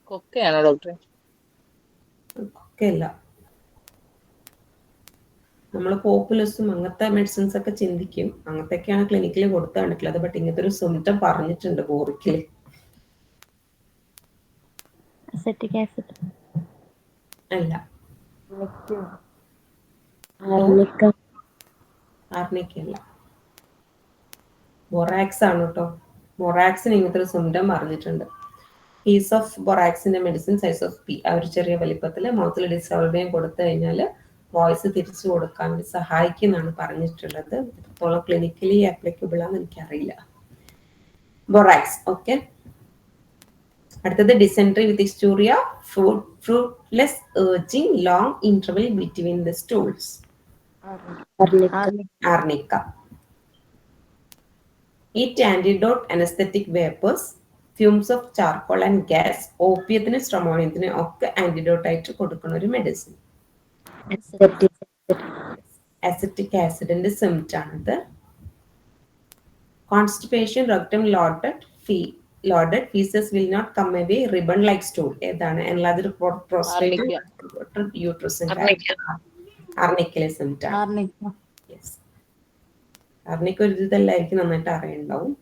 കൊക്കയാണോ doctor? കൊക്കയല്ല. നമ്മൾ പോപ്പുലസും അങ്ങനത്തെ medicines ഒക്കെ ചിന്തിക്കും, അങ്ങനത്തെയൊക്കെയാണ് ക്ലിനിക്കിൽ കൊടുത്തു കണ്ടിട്ടുള്ളത്. ബട്ട് ഇങ്ങനത്തെ ഒരു സിംറ്റം പറഞ്ഞിട്ടുണ്ട് ബോറിക്കില്. അല്ല, ആർണിക്കല്ല, ബൊറാക്സ് ആണ് കേട്ടോ. ബൊറാക്സിന് ഇങ്ങനത്തെ ഒരു സിംറ്റം പറഞ്ഞിട്ടുണ്ട്. പീസ് ഓഫ് ബൊറാക്സിന്റെ മെഡിസിൻ സൈസ് ഓഫ് പി, ആ ഒരു ചെറിയ വലിപ്പത്തിൽ മൗത്തിൽ ഡിസോൾവ് കൊടുത്തു കഴിഞ്ഞാൽ വോയിസ് തിരിച്ചു കൊടുക്കാൻ വേണ്ടി സഹായിക്കുന്നാണ് പറഞ്ഞിട്ടുള്ളത്. എത്രത്തോളം ക്ലിനിക്കലി ആപ്ലിക്കബിൾ ആണെന്ന് എനിക്കറിയില്ല. ബൊറാക്സ്. ഓക്കെ, അടുത്തത് ഡിസെൻട്രി വിത്ത് ഹിസ്റ്റൂറിയ, fruitless urging, long interval between the stools. Arnica. Eat antidote anesthetic vapors, fumes of charcoal and gas, ഓപ്പിയത്തിന് സ്ട്രമോണിയത്തിന് ഒക്കെ ആന്റിഡോട്ട് ആയിട്ട് കൊടുക്കുന്ന ഒരു മെഡിസിൻ. അസറ്റിക് ആസിഡിന്റെ സിംപ്റ്റം ആണിത്. Constipation, rectum loaded, feces will not come away, ribbon like stool. ഏതാണ്? enlarged prostate, uterus. ആർണിക്കയിലെ സിംപ്റ്റം. ആർണിക്ക ഒരു ഇതെല്ലായിരിക്കും നന്നായിട്ട് അറിയുണ്ടാവും.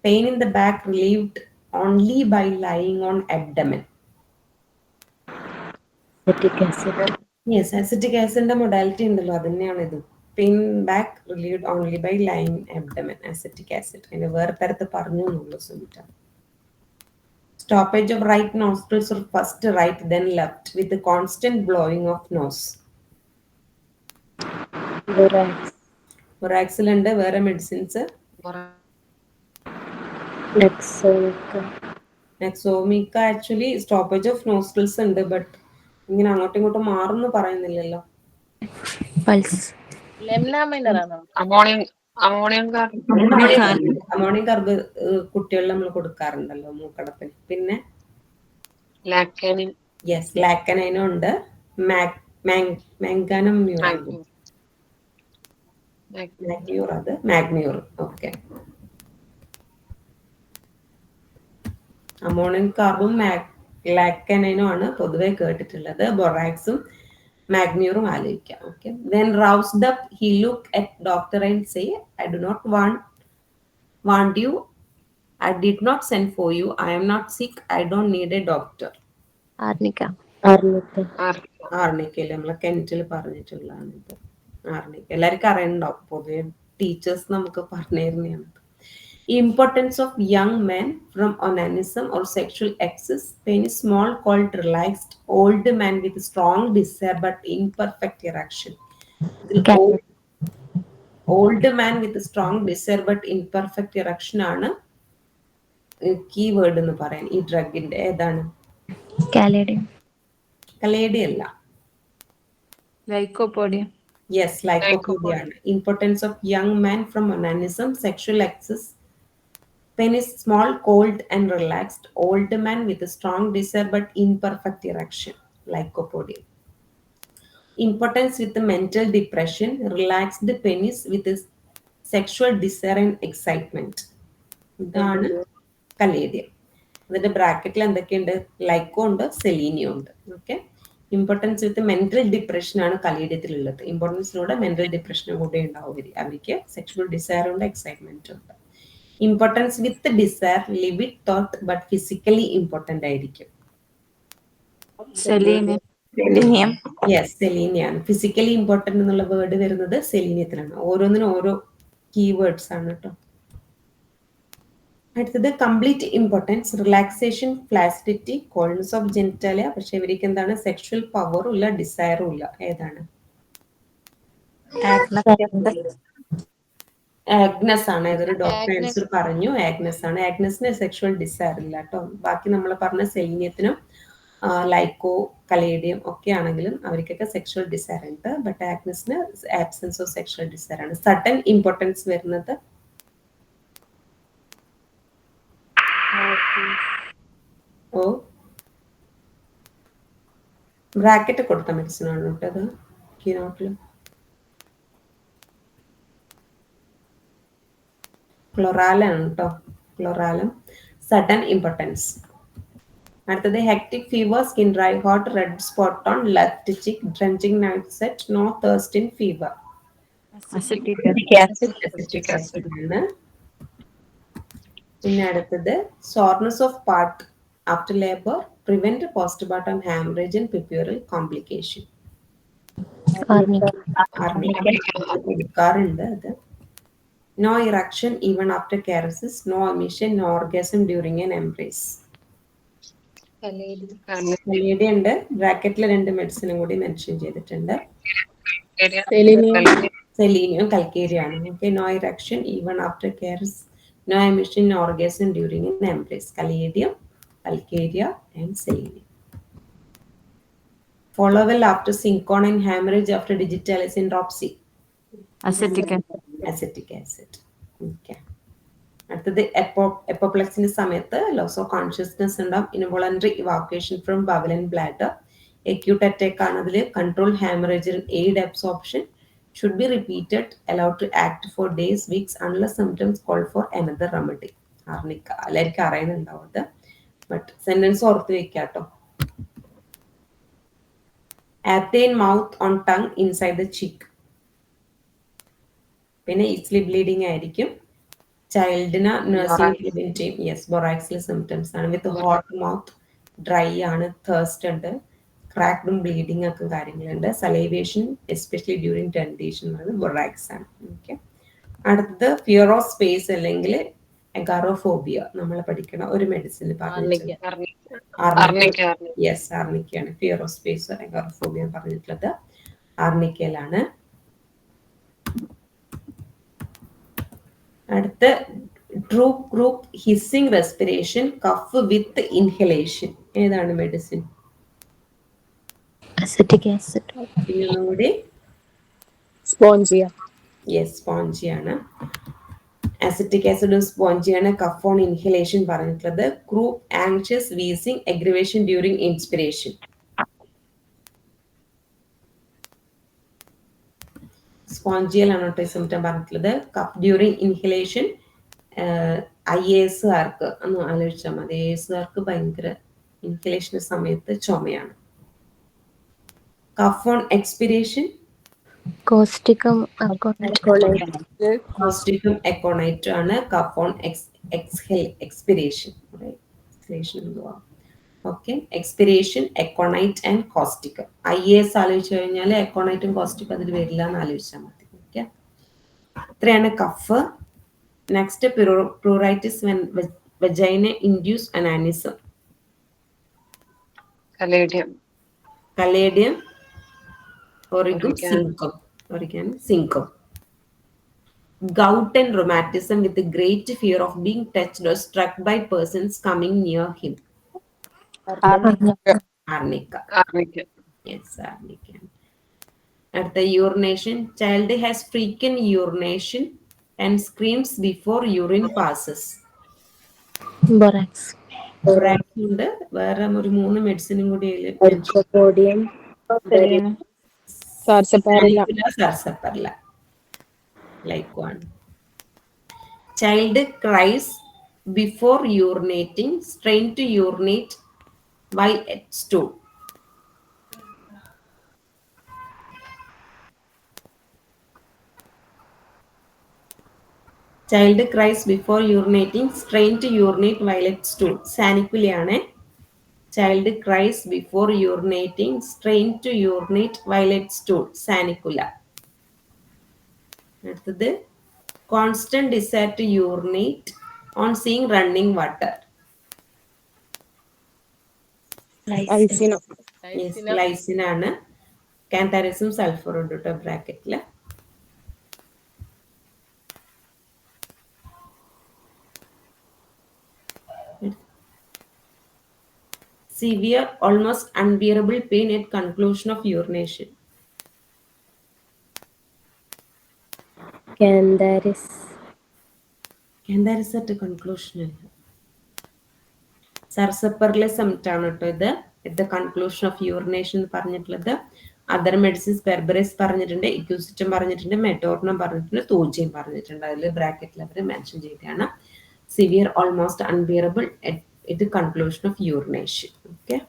Pain in the back relieved only by lying on abdomen. Yes, acetic ആസിഡിന്റെ modality ഉണ്ടല്ലോ, അത് തന്നെയാണ് ഇത്. Pain back relieved only by lying abdomen, acetic acid. അതിന്റെ വേറെ തരത്ത് പറഞ്ഞു എന്നുള്ളൂ symptom. Stoppage of right nostrils or first right then left with constant blowing of nose. ബൊറാക്സിലുണ്ട്. വേറെ medicines nux vomica actually stoppage of nostrils ഉണ്ട്, ബട്ട് ഇങ്ങനെ അങ്ങോട്ടും ഇങ്ങോട്ടും മാറുന്നു പറയുന്നില്ലല്ലോ. അമോണിയം കാർബ് കുട്ടികളിൽ നമ്മൾ കൊടുക്കാറുണ്ടല്ലോ മൂക്കടപ്പിന്. പിന്നെ യെസ്, ലാക്കനൈനും ഉണ്ട്. മാഗ്നനം മാഗ്മ്യൂർ, അത് മാഗ്മ്യൂർ. ഓക്കെ, അമോണിയം കാർബും ലാക്കനൈനും ആണ് പൊതുവെ കേട്ടിട്ടുള്ളത്. ബൊറാക്സും മാഗ്മ്യൂറും ആലോചിക്കാം. Okay, then roused up he look at doctor and say, I do not want you, I did not send for you, I am not sick, I don't need a doctor. ആർണിക്കയില് നമ്മളെ കെൻറ്റിൽ പറഞ്ഞിട്ടുള്ളതാണ് ഇത്. Arnica എല്ലാവർക്കും അറിയണ്ടാവും, പൊതുവെ teachers നമുക്ക് പറഞ്ഞു തരുന്നതാണ്. Importance of young men from onanism or sexual excess. Penis small, cold, relaxed. Old man with strong desire but imperfect erection. Old man with strong desire but imperfect erection ആണ് keyword എന്ന് പറയാൻ. ഈ ഡ്രഗിന്റെ ഏതാണ്? കലേഡി അല്ല. Lycopodium. Yes, lycopodium ആണ്. Importance of young man from onanism, sexual excess. Penis small, cold and relaxed. Old man with a strong desire but imperfect erection. Lycopodium. Importance with the mental depression. Relaxed penis with a sexual desire and excitement. ഇതാണ് caladium. അതിന്റെ ബ്രാക്കറ്റിൽ എന്തൊക്കെയുണ്ട്? Lyco ഉണ്ട്, selenium ഉണ്ട്. Okay, impotence with mental depression ആണ് കലേഡിയത്തിലുള്ളത്. ഇമ്പോർട്ടൻസിലൂടെ mental ഡിപ്രഷനും കൂടെ ഉണ്ടാവും അവർക്ക്. സെക്ഷുവൽ ഡിസയർ ഉണ്ട്, എക്സൈറ്റ്മെന്റ് ഉണ്ട്. Impotence with desire, livid thought but physically impotent ആയിരിക്കും. യെസ്, സെലീനിയാണ്. ഫിസിക്കലി ഇമ്പോർട്ടന്റ് എന്നുള്ള വേർഡ് വരുന്നത് സെലീനിയത്തിലാണ്. ഓരോന്നിനും ഓരോ കീവേഡ്സ് ആണ് കേട്ടോ. അടുത്തത് complete impotence, relaxation, flaccidity, coldness of genitalia. പക്ഷെ ഇവർക്ക് എന്താണ്? സെക്ഷുവൽ പവറും ഇല്ല, ഡിസയറും ഇല്ല. ഏതാണ്? ആഗ്നസ് ആണ്. ഏതൊരു ഡോക്ടർ ആൻസർ പറഞ്ഞു, ആഗ്നസ് ആണ്. ആഗ്നസിന് സെക്ഷുവൽ ഡിസയർ ഇല്ല കേട്ടോ. ബാക്കി നമ്മൾ പറഞ്ഞ സെലീനിയത്തിനും ലൈക്കോ, കലേഡിയം ഒക്കെ ആണെങ്കിലും അവർക്കൊക്കെ സെക്ഷുവൽ ഡിസയർ ഉണ്ട്. ബട്ട് ആഗ്നസിന് ആബ്സെൻസ് ഓഫ് സെക്ഷുവൽ ഡിസയർ ആണ്. സഡൻ ഇമ്പോർട്ടൻസ് വരുന്നത് ബ്രാക്കറ്റ് കൊടുത്ത മെഡിസിൻ ആണ് കേട്ടത്. കീനോട്ടില് ക്ലോറാലാണ് കേട്ടോ. Chloralum, sudden impotence. അടുത്തത് hectic fever, skin dry, hot, red spot on left cheek, drenching night sweat, no thirst in fever. പിന്നെ അടുത്തത് soreness of parts after labour, prevent postpartum haemorrhage and puerperal complication. കൊടുക്കാറുണ്ട് അത്. No erection even after caresses, no emission, no orgasm during an embrace. Caladium ഉണ്ട്. ബ്രാക്കറ്റിൽ 2 മെഡിസിനും കൂടി mention ചെയ്തിട്ടുണ്ട്. Selenium, calcarea ആണ്. Okay, no erection even after caress, no emission, no orgasm during an embrace. Caladium, calcarea, and selenium. Follow well after syncon and hemorrhage after digitalis and dropsy. Acetic acid. Acetic acid. Okay. അടുത്തത് എപ്പോപ്ലെക്സിന്റെ സമയത്ത് loss of consciousness ഉണ്ടാവും, involuntary evacuation from bowel and bladder, acute attack ആണ് അതിൽ, control hemorrhage and aid absorption, should be repeated, allowed to act for days, weeks unless symptoms call for another remedy. Arnica എല്ലാവർക്കും അറിയുന്നുണ്ടാവും അത്, but sentence ഓർത്ത് വെക്കാട്ടോ. Abtain mouth on tongue inside the cheek. പിന്നെ easily bleeding ആയിരിക്കും. ചൈൽഡിന് nursing preventive, yes ബൊറാക്സിലെ symptoms ആണ്. വിത്ത് ഹോട്ട് മൗത്ത്, ഡ്രൈ ആണ്, തേഴ്സ്റ്റ് ഉണ്ട്, ക്രാക്ഡും ബ്ലീഡിങ് ഒക്കെ കാര്യങ്ങളുണ്ട്. Salivation especially during dentition borax ആണ്. ഓക്കെ. അടുത്തത് ഫിയർ ഓഫ് സ്പേസ് അല്ലെങ്കിൽ എഗാറോഫോബിയ നമ്മൾ പഠിക്കണ ഒരു മെഡിസിൻ യെസ് ആർണിക്കയാണ്. ഫിയർ ഓഫ് സ്പേസ് എഗാറോഫോബിയ പറഞ്ഞിട്ടുള്ളത് ആർണിക്കയിലാണ്. അടുത്ത croup croup hissing respiration, cough with inhalation, ഏതാണ് മെഡിസിൻ? Acetic acid. പിന്നെ ഒന്നുകൂടി Spongia. യെസ് സ്പോഞ്ചിയാണ്. അസിറ്റിക് ആസിഡും സ്പോഞ്ചിയാണ്. കഫ് ഓൺ ഇൻഹലേഷൻ പറഞ്ഞിട്ടുള്ളത്. Croup anxious, wheezing, aggravation during inspiration. സ്പോഞ്ചിയൽ ആണ് കേട്ടോ സിംറ്റം പറഞ്ഞിട്ടുള്ളത്. Cough during inhalation. IAS-കാർക്ക് ഒന്ന് ആലോചിച്ചാൽ മതി, IAS-കാർക്ക് ഭയങ്കര ഇൻഹലേഷന്റെ സമയത്ത് ചുമയാണ്. Cough on expiration, Causticum aconite. കോസ്റ്റിക്കും എക്കോണൈറ്റും ആണ്. Cough on expiration, okay. Expiration, aconite and causticum. IAS ആലോചിച്ചു കഴിഞ്ഞാൽ എക്കോണൈറ്റും കോസ്റ്റിക്കും അതിൽ വരില്ല എന്ന് ആലോചിച്ചാൽ മതി. ഓക്കെ, ഇത്രയാണ് cough. Next pleuritis when vagina induce onanism. Caladium, origan, zincum. Gout and rheumatism with a great fear of being touched or struck by persons coming near him. Arnica. Yes, arnica. At the urination, child has frequent urination and screams before urine passes. Borax. Borax ഉണ്ട്. വേറെ ഒരു 3 മെഡിസിനും കൂടി Lycopodium. Sarsaparilla. Like one. Child cries before urinating, strain to urinate while at stool. Child cries before urinating, strain to urinate while at stool. Saniculiane. Child cries before urinating, strain to urinate while at stool. Sanicula. അടുത്തത് constant desire to urinate on seeing running water. Lyssin ആണ്. കാന്താരിസും സൾഫറും ഉണ്ട് കേട്ടോ ബ്രാക്കറ്റില്. Severe, almost unbearable pain at conclusion of urination. Cantharis at conclusion അല്ല. സർസപ്പറിലെ symptom ആണ് കേട്ടോ ഇത്. at the conclusion of urination പറഞ്ഞിട്ടുള്ളത്. അതർ മെഡിസിൻസ് ബെർബറിസ് പറഞ്ഞിട്ടുണ്ട്, ഇക്യൂസിറ്റം പറഞ്ഞിട്ടുണ്ട്, മെറ്റോർണം പറഞ്ഞിട്ടുണ്ട്, തൂജിയും പറഞ്ഞിട്ടുണ്ട്. അതിൽ ബ്രാക്കറ്റിൽ അവർ മെൻഷൻ ചെയ്തതാണ്. Severe, almost unbearable at the conclusion of urination. Okay.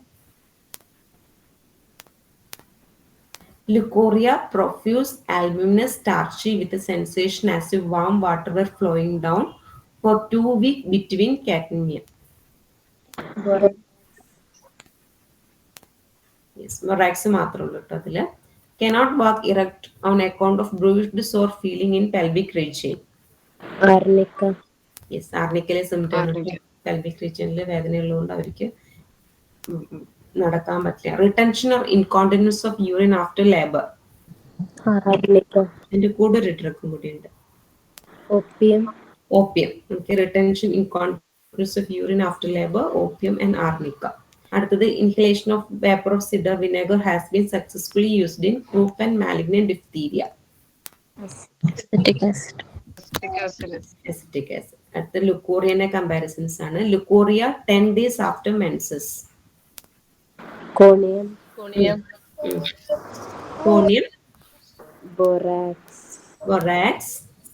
Leucorrhea, profuse, albuminous, starchy with a sensation as if warm water were flowing down for 2 weeks between catamnia. Yes, Borax മാത്രമേ ഉള്ളൂ കേട്ടോ അതില്. Cannot walk erect on account of bruised sore feeling in pelvic region. Arnica. Yes, arnicale symptom. Pelvic region വേദന ഉള്ളതുകൊണ്ട് അവർക്ക് നടക്കാൻ പറ്റില്ല. Retention or incontinence of urine after labour. അതിന്റെ കൂടെ ഒരു ഡ്രഗും കൂടി ഉണ്ട്, opium. Retention incontinence decrease of urine after labor, opium and arnica. അടുത്തത് inhalation of vapor of cider vinegar has been successfully used in croup and malignant diphtheria. Acetic acid. Acetic acid. Acetic acid. അടുത്ത ലുക്കോറിയനെ comparisons ആണ്. Leukorrhea 10 days after menses. Conium. Conium. Conium, Borax.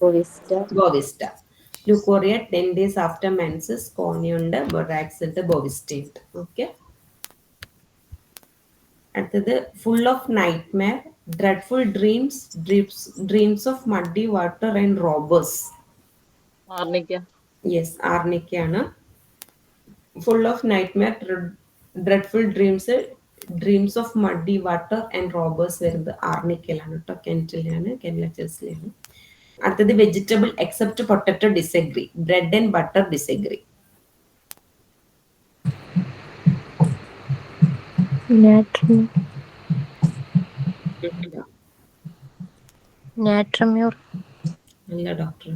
Bovista. Leukorrhea 10 days after menses. Conium ഉണ്ട്, borax ഉണ്ട്, bovista ഉണ്ട്. Okay. അടുത്തത് full of nightmare, dreadful dreams of muddy water and robbers. Arnica. Yes, arnica ആണ്. Full of nightmare, dreadful dreams of muddy water and robbers വരുന്നത് ആർണിക്കയിലാണ് കേട്ടോ, കെൻറ്റിലാണ്, കെൻലറ്റേഴ്സിലാണ്. അടുത്തത് vegetable except potato disagree, bread and butter disagree. Natramure. അല്ല doctor,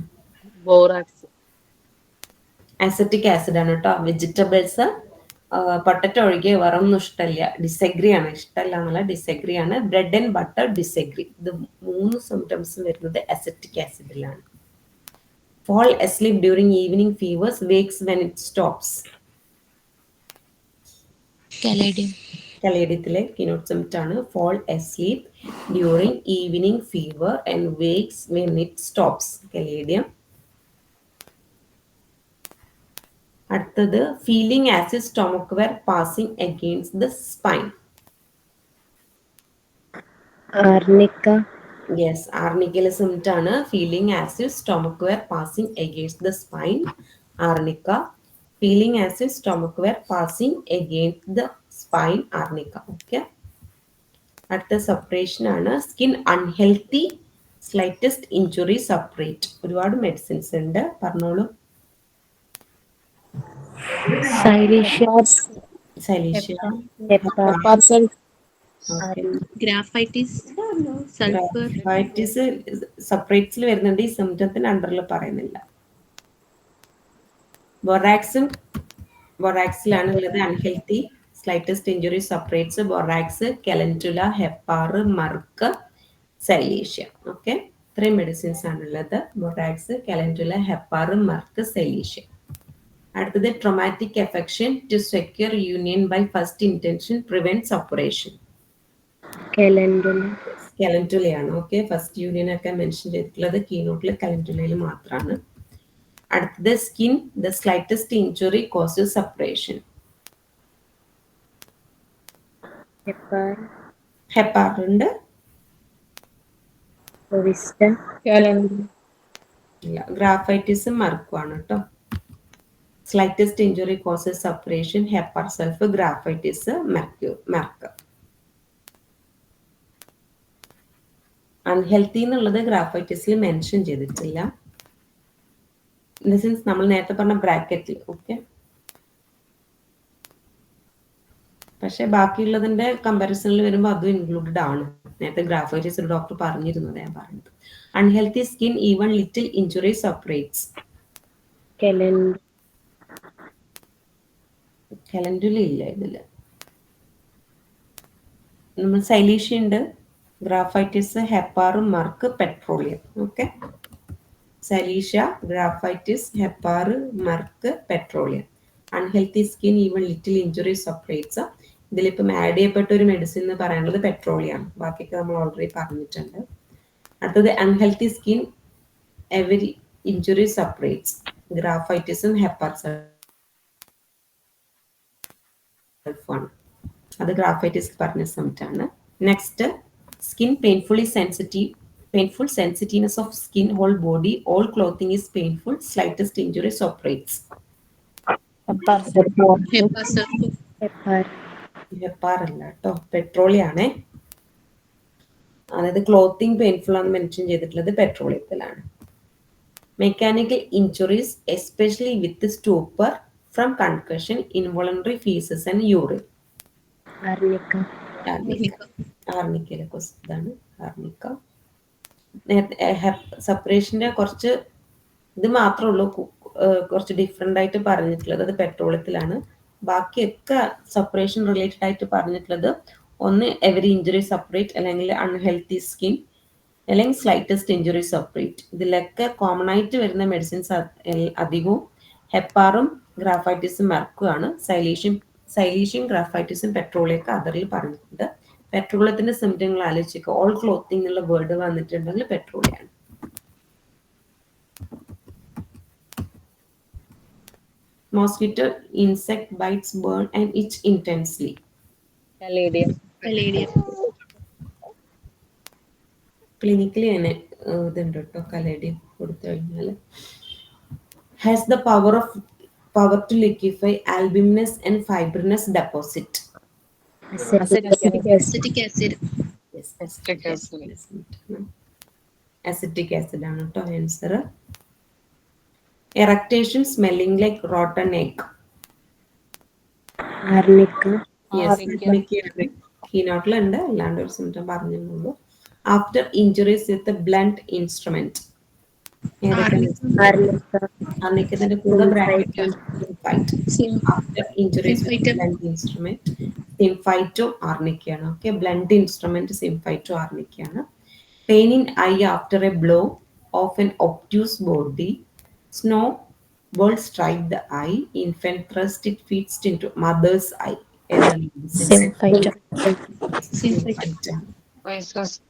Borax. Acetic acid ആണ് കേട്ടോ. Vegetables potato ഒഴികെ വേറൊന്നും ഇഷ്ടമല്ല, ഡിസഗ്രി ആണ്, ഇഷ്ടമല്ല എന്നുള്ള ഡിസഗ്രി ആണ്. Bread and butter disagree. ഇത് 3 സിംറ്റംസും വരുന്നത് അസറ്റിക് ആസിഡിലാണ്. Fall asleep during evening fevers, wakes when it stops. കലേഡിയത്തിലെ കീനോട്ട് സിംപ്റ്റം ആണ് fall asleep during evening fever and wakes when it stops, caladium. അടുത്തത് feeling as if stomach were passing against the spine. Arnica. Yes, ആർണിക്കയിലെ symptom ആണ് feeling as if stomach were passing against the spine, arnica. Feeling as if stomach were passing against the spine, arnica. Okay. അടുത്ത suppuration ആണ് skin unhealthy, slightest injury suppurate. ഒരുപാട് medicines ഉണ്ട്, പറഞ്ഞോളൂ. Silicea. Parcel. Graphites, sulphur. Graphites സെപ്പറേറ്റ്സിൽ വരുന്നുണ്ട്, ഈ സിംറ്റത്തിന് അണ്ടറിൽ പറയുന്നില്ല. ബൊറാക്സിലാണ് ഉള്ളത് unhealthy, slightest injury suppurates. Borax, calendula, hepar, merc, silicea. Okay, ഇത്രയും മെഡിസിൻസ് ആണുള്ളത്. Borax, calendula, hepar, merc, silicea. അടുത്തത് traumatic affection to secure union by first intention prevent suppuration. കലൻറ്റുലയാണ്. ഓക്കെ, ഫസ്റ്റ് യൂണിയൻ ഒക്കെ മെൻഷൻ ചെയ്തിട്ടുള്ളത് കീനോട്ടിൽ കലൻറ്റുലയിൽ മാത്രമാണ്. അടുത്തത് skin, the slightest injury causes suppuration. Hepar ഉണ്ട്, ഗ്രാഫൈറ്റിസ് മർക്കുമാണ് കേട്ടോ. Slightest injury causes suppuration, hepar sulph, graphites, merc. Unhealthy എന്നുള്ളത് ഗ്രാഫൈറ്റിസിൽ മെൻഷൻ ചെയ്തിട്ടില്ല, ഇൻ ദ സെൻസ് നമ്മൾ നേരത്തെ പറഞ്ഞ ബ്രാക്കറ്റിൽ. ഓക്കെ, പക്ഷെ ബാക്കിയുള്ളതിന്റെ കമ്പാരിസണിൽ വരുമ്പോൾ അതും ഇൻക്ലൂഡഡ് ആണ്. നേരത്തെ ഗ്രാഫൈറ്റിസ് ഒരു ഡോക്ടർ പറഞ്ഞിരുന്നത് ഞാൻ പറഞ്ഞത്. Unhealthy skin, even little injury suppurates. Calendula ഇല്ല ഇതില്. നമ്മൾ സൈലീഷ്യ ഉണ്ട്, graphites, hepar, merc, petroleum. Okay, silicea, graphites, hepar, merc, petroleum. Unhealthy skin, even little injury suppurates. ഇതിലിപ്പം ആഡ് ചെയ്യപ്പെട്ട ഒരു മെഡിസിൻ എന്ന് പറയുന്നത് പെട്രോളിയം. ബാക്കിയൊക്കെ നമ്മൾ ഓൾറെഡി പറഞ്ഞിട്ടുണ്ട്. അടുത്തത് unhealthy skin, every injury suppurates. ഗ്രാഫൈറ്റിസും ഹെപ്പാർ സെൽഫാണ്. അത് ഗ്രാഫൈറ്റിസ് പറഞ്ഞ സംറ്റാണ്. Next, skin painful sensitiveness of skin, whole body, all clothing is painful, slightest injury separates. Hepar അല്ല കേട്ടോ, പെട്രോളിയം ആണേ. അതായത് ക്ലോത്തിങ് പെയിൻഫുൾ ആണെന്ന് മെൻഷൻ ചെയ്തിട്ടുള്ളത് പെട്രോളിയത്തിലാണ്. Mechanical injuries especially with stupor from concussion, involuntary faeces and urine. ആർണിക്കയിലെ ഇതാണ് arnica. സെപ്പറേഷന്റെ കുറച്ച് ഇത് മാത്രമേ ഉള്ളൂ കുറച്ച് ഡിഫറെൻ്റ് ആയിട്ട് പറഞ്ഞിട്ടുള്ളത് അത് പെട്രോളിയത്തിലാണ്. ബാക്കിയൊക്കെ സെപ്പറേഷൻ റിലേറ്റഡ് ആയിട്ട് പറഞ്ഞിട്ടുള്ളത് ഒന്ന് എവരി ഇഞ്ചുറി സെപ്പറേറ്റ്, അല്ലെങ്കിൽ അൺഹെൽത്തി സ്കിൻ, അല്ലെങ്കിൽ സ്ലൈറ്റസ്റ്റ് ഇഞ്ചുറി സെപ്പറേറ്റ്. ഇതിലൊക്കെ കോമൺ ആയിട്ട് വരുന്ന മെഡിസിൻസ് അധികവും ഹെപ്പാറും ഗ്രാഫൈറ്റിസും മെർക്കുമാണ്. സൈലീഷ്യം ഗ്രാഫൈറ്റിസും പെട്രോളിയൊക്കെ അതറിൽ പറഞ്ഞിട്ടുണ്ട്. പെട്രോളിയത്തിന്റെ സിംറ്റങ്ങൾ ആലോചിക്കുക. ഓൾ ക്ലോത്തിങ് എന്നുള്ള വേർഡ് വന്നിട്ടുണ്ടെങ്കിൽ പെട്രോളിയാണ്. Mosquito insect bites burn and itch intensely. Caladium. Caladium. Clinically തന്നെ ഇതുണ്ട് കേട്ടോ, കലേഡിയം കൊടുത്തു കഴിഞ്ഞാൽ. Has the power to liquefy albuminous and fibrinous deposit. Acetic acid. Acetic acid. Acetic acid ആണ് കേട്ടോ answer. Eructation smelling like rotten egg. Arnica. കീനോട്ടിലുണ്ട്, അല്ലാണ്ട് ഒരു സിംറ്റം പറഞ്ഞുള്ളൂ. After injuries with blunt instrument. ആർണിക്കത്തിന്റെ കൂടെ after injuries with blunt instrument symphyto ആർണിക്കയാണ്. Okay, blunt instrument symphyto ആർണിക്കയാണ്. Pain in I after A blow of N obtuse body. Snow ball strike the eye. Infant thrust it feeds into mother's eye. Symphyto.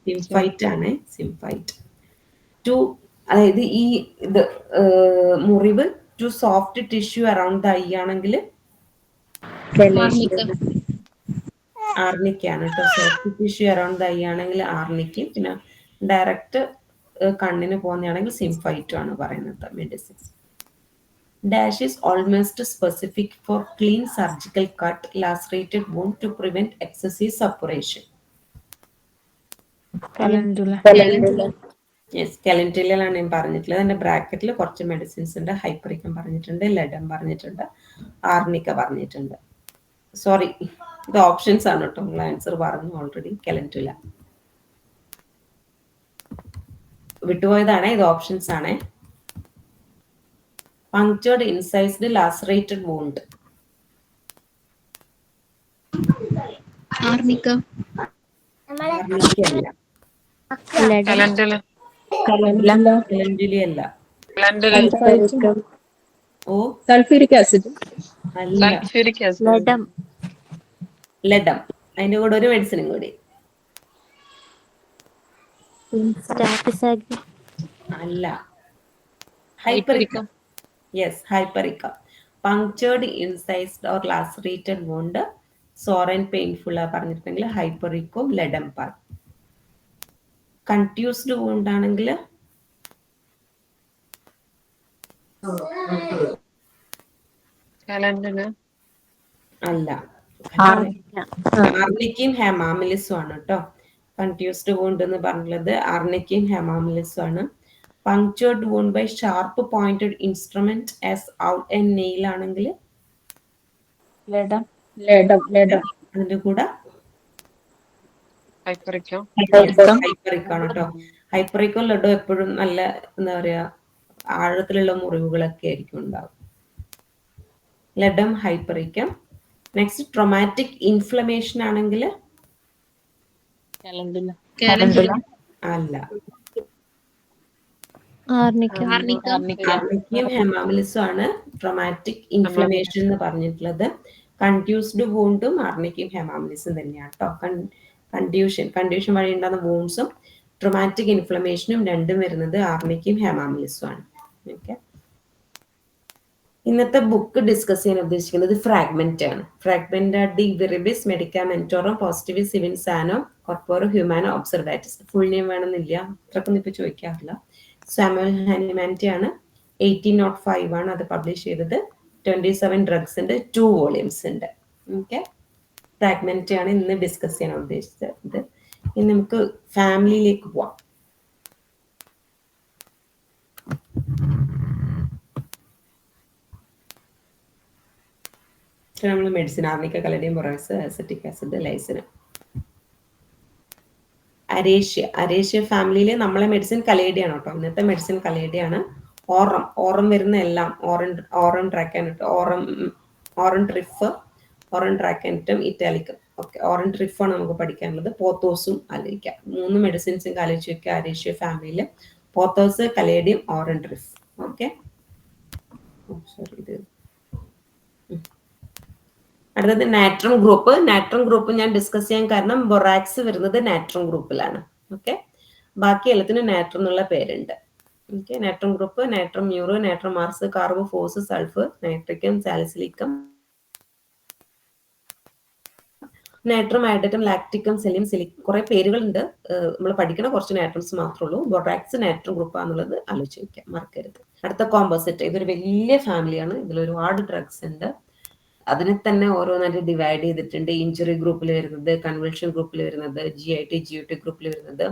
Symphyt ആണ്. Symphyt. അതായത് ഈ ഇത് മുറിവ് to soft tissue around the eye ആണെങ്കിൽ ആർണിക്കാണ് കേട്ടോ. Soft tissue around the eye ആണെങ്കിൽ ആർണിക്കും, പിന്നെ ഡയറക്റ്റ് കണ്ണിന് പോകുന്നതാണെങ്കിൽ സിംഫൈറ്റും ആണ് പറയുന്നത് medicine. Dash is almost specific for clean surgical cut lacerated wound to prevent excessive suppuration. Yes, കലൻറ്റുലയാണ് ഞാൻ പറഞ്ഞിട്ടുള്ളത്. എൻ്റെ ബ്രാക്കറ്റിൽ കുറച്ച് മെഡിസിൻസ് ഉണ്ട്. ഹൈപ്പറിക്കം പറഞ്ഞിട്ടുണ്ട്, ലെഡം പറഞ്ഞിട്ടുണ്ട്, ആർണിക്ക പറഞ്ഞിട്ടുണ്ട്. സോറി, ഇത് ഓപ്ഷൻസ് ആണ് കേട്ടോ. നമ്മൾ ആൻസർ പറഞ്ഞു ഓൾറെഡി. കലൻറ്റുല വിട്ടുപോയതാണ്, ഇത് ഓപ്ഷൻസ് ആണ്. പങ്ക്ചേർഡ് ഇൻസൈസ്ഡ് ലാസറേറ്റഡ് wound. Arnica. ആർണിക്കയല്ല, കലണ്ടല. കലൻറ്റുല അല്ല. Oh sulphuric acid. അല്ല, സൾഫ്യൂരിക് ആസിഡ്. ലഡം. ലെഡം. അതിന്റെ കൂടെ ഒരു മെഡിസിനും കൂടി. സ്റ്റാഫിസാഗ്. അല്ല, hypericum. Yes, hypericum. Punctured incised or lacerated wound, sore and painful ആ പറഞ്ഞിട്ടുണ്ടെങ്കിൽ ഹൈപ്പറിക്കും ലെഡം പാർ. കൺട്യൂസ്ഡ് wound ആണെങ്കിൽ കലണ്ടല. അല്ല, ആർണിക്കും ഹെമാമിലിസും ആണ് കേട്ടോ. കൺട്യൂസ്ഡ് wound എന്ന് പറഞ്ഞത് ആർണിക്കും ഹെമാമിലിസും ആണ്. Punctured wound by sharp pointed instrument as out and nail ആണെങ്കിൽ ലഡം. അതിന്റെ കൂടെ ഹൈപ്പറിക്കം. ഹൈപ്പറിക്കാണ് കേട്ടോ. ഹൈപ്പറിക്കോ ലഡോ എപ്പോഴും നല്ല എന്താ പറയാ ആഴത്തിലുള്ള മുറിവുകളൊക്കെ ആയിരിക്കും ഉണ്ടാവും. ലഡം, ഹൈപ്പറിക്കം. നെക്സ്റ്റ് ട്രോമാറ്റിക് ഇൻഫ്ലമേഷൻ ആണെങ്കിൽ Calendula. അല്ല, ആർണിക്ക. ആർണിക്കും ഹെമാമിലിസും ആണ് ട്രോമാറ്റിക് ഇൻഫ്ലമേഷൻ എന്ന് പറഞ്ഞിട്ടുള്ളത്. കൺട്യൂസ്ഡ് woundഉം ആർണിക്കും ഹെമാമിലിസും തന്നെയാണ് കേട്ടോ. കൺഡ്യൂഷൻ വഴി ഉണ്ടാകുന്ന വൂൺസും ട്രോമാറ്റിക് ഇൻഫ്ലമേഷനും രണ്ടും വരുന്നത് ആർണിക്കും ഹെമാമിലിസും ആണ്. ഓക്കെ, ഇന്നത്തെ ബുക്ക് ഡിസ്കസ് ചെയ്യാൻ ഉദ്ദേശിക്കുന്നത് ഫ്രാഗ്മെന്റ് ആണ്. ഫ്രാഗ്മെന്റ് ഡി വിറിബിസ് മെഡിക്കാമെന്റോറും പോസിറ്റിവിസ് സിവിൻ സാനോ കോർപ്പോറോ ഹ്യൂമാനോ ഒബ്സർവാറ്റിസ്. ഫുൾ നെയിം വേണമെന്നില്ല, അത്രക്കൊന്നും ഇപ്പൊ ചോദിക്കാറില്ല. സാമുവൽ ഹനിമാൻറ്റി ആണ്. 1805 ആണ് അത് പബ്ലിഷ് ചെയ്തത്. 27 ഡ്രഗ്സ് ഉണ്ട്, 2 വോളിയൂംസ് ഉണ്ട്. ഓക്കെ, ഫ്രാഗ്മെന്റ് ആണ് ഇന്ന് ഡിസ്കസ് ചെയ്യാൻ ഉദ്ദേശിച്ചത്. ഇനി നമുക്ക് ഫാമിലിയിലേക്ക് പോവാം. നമ്മൾ medicine arnica, caladium, borax, acetic acid, ലൈസിന്. അരേഷ്യ ഫാമിലിയിൽ നമ്മളെ മെഡിസിൻ കലേഡിയാണ് കേട്ടോ. ഇന്നത്തെ മെഡിസിൻ കലേഡിയാണ്. ഓറം വരുന്ന എല്ലാം ഓറം ട്രാക്കാനിട്ട് ഓറം ട്രിഫ്, ഓറം ട്രാക്കാനിറ്റും ഇറ്റാലിക്കും. ഓക്കെ, ഓറം ട്രിഫാണ് നമുക്ക് പഠിക്കാനുള്ളത്. പോത്തോസും ആലോചിക്കാം. 3 മെഡിസിൻസും ആലോചിച്ച് വെക്കുക ആരേഷ്യ ഫാമിലിയിൽ. Pothos, caladium, arum triph. Okay, അടുത്തത് നാട്രം ഗ്രൂപ്പ്. നാട്രം ഗ്രൂപ്പ് ഞാൻ ഡിസ്കസ് ചെയ്യാൻ കാരണം ബൊറാക്സ് വരുന്നത് നാട്രം ഗ്രൂപ്പിലാണ്. ഓക്കെ, ബാക്കി എല്ലാത്തിനും നാട്രം എന്നുള്ള പേരുണ്ട്. ഓക്കെ, നാട്രം ഗ്രൂപ്പ്, നാട്രം മ്യൂറോ, നാട്രം മാർസ്, കാർബോ, ഫോസ്, സൾഫർ, നൈട്രിക്കം, സാലിസിലിക്കം, നാട്രം, ഐഡറ്റം, ലാക്റ്റിക്കം, സെലിയം, കുറെ പേരുകളുണ്ട്. നമ്മൾ പഠിക്കണ കുറച്ച് നാട്രംസ് മാത്രമേ ഉള്ളൂ. ബൊറാക്സ് നാട്രം ഗ്രൂപ്പ് ആണെന്നുള്ളത് ആലോചിച്ച് വയ്ക്കാം, മറക്കരുത്. അടുത്ത കോമ്പോസിറ്റ്. ഇതൊരു വലിയ ഫാമിലിയാണ്. ഇതിൽ ഒരുപാട് ഡ്രഗ്സ് ഉണ്ട്. അതിനെ തന്നെ ഓരോന്നായിട്ട് ഡിവൈഡ് ചെയ്തിട്ടുണ്ട്. ഇഞ്ചുറി ഗ്രൂപ്പിൽ വരുന്നത്, കൺവൾഷൻ ഗ്രൂപ്പിൽ വരുന്നത്, GIT ഗ്രൂപ്പിൽ വരുന്നത്,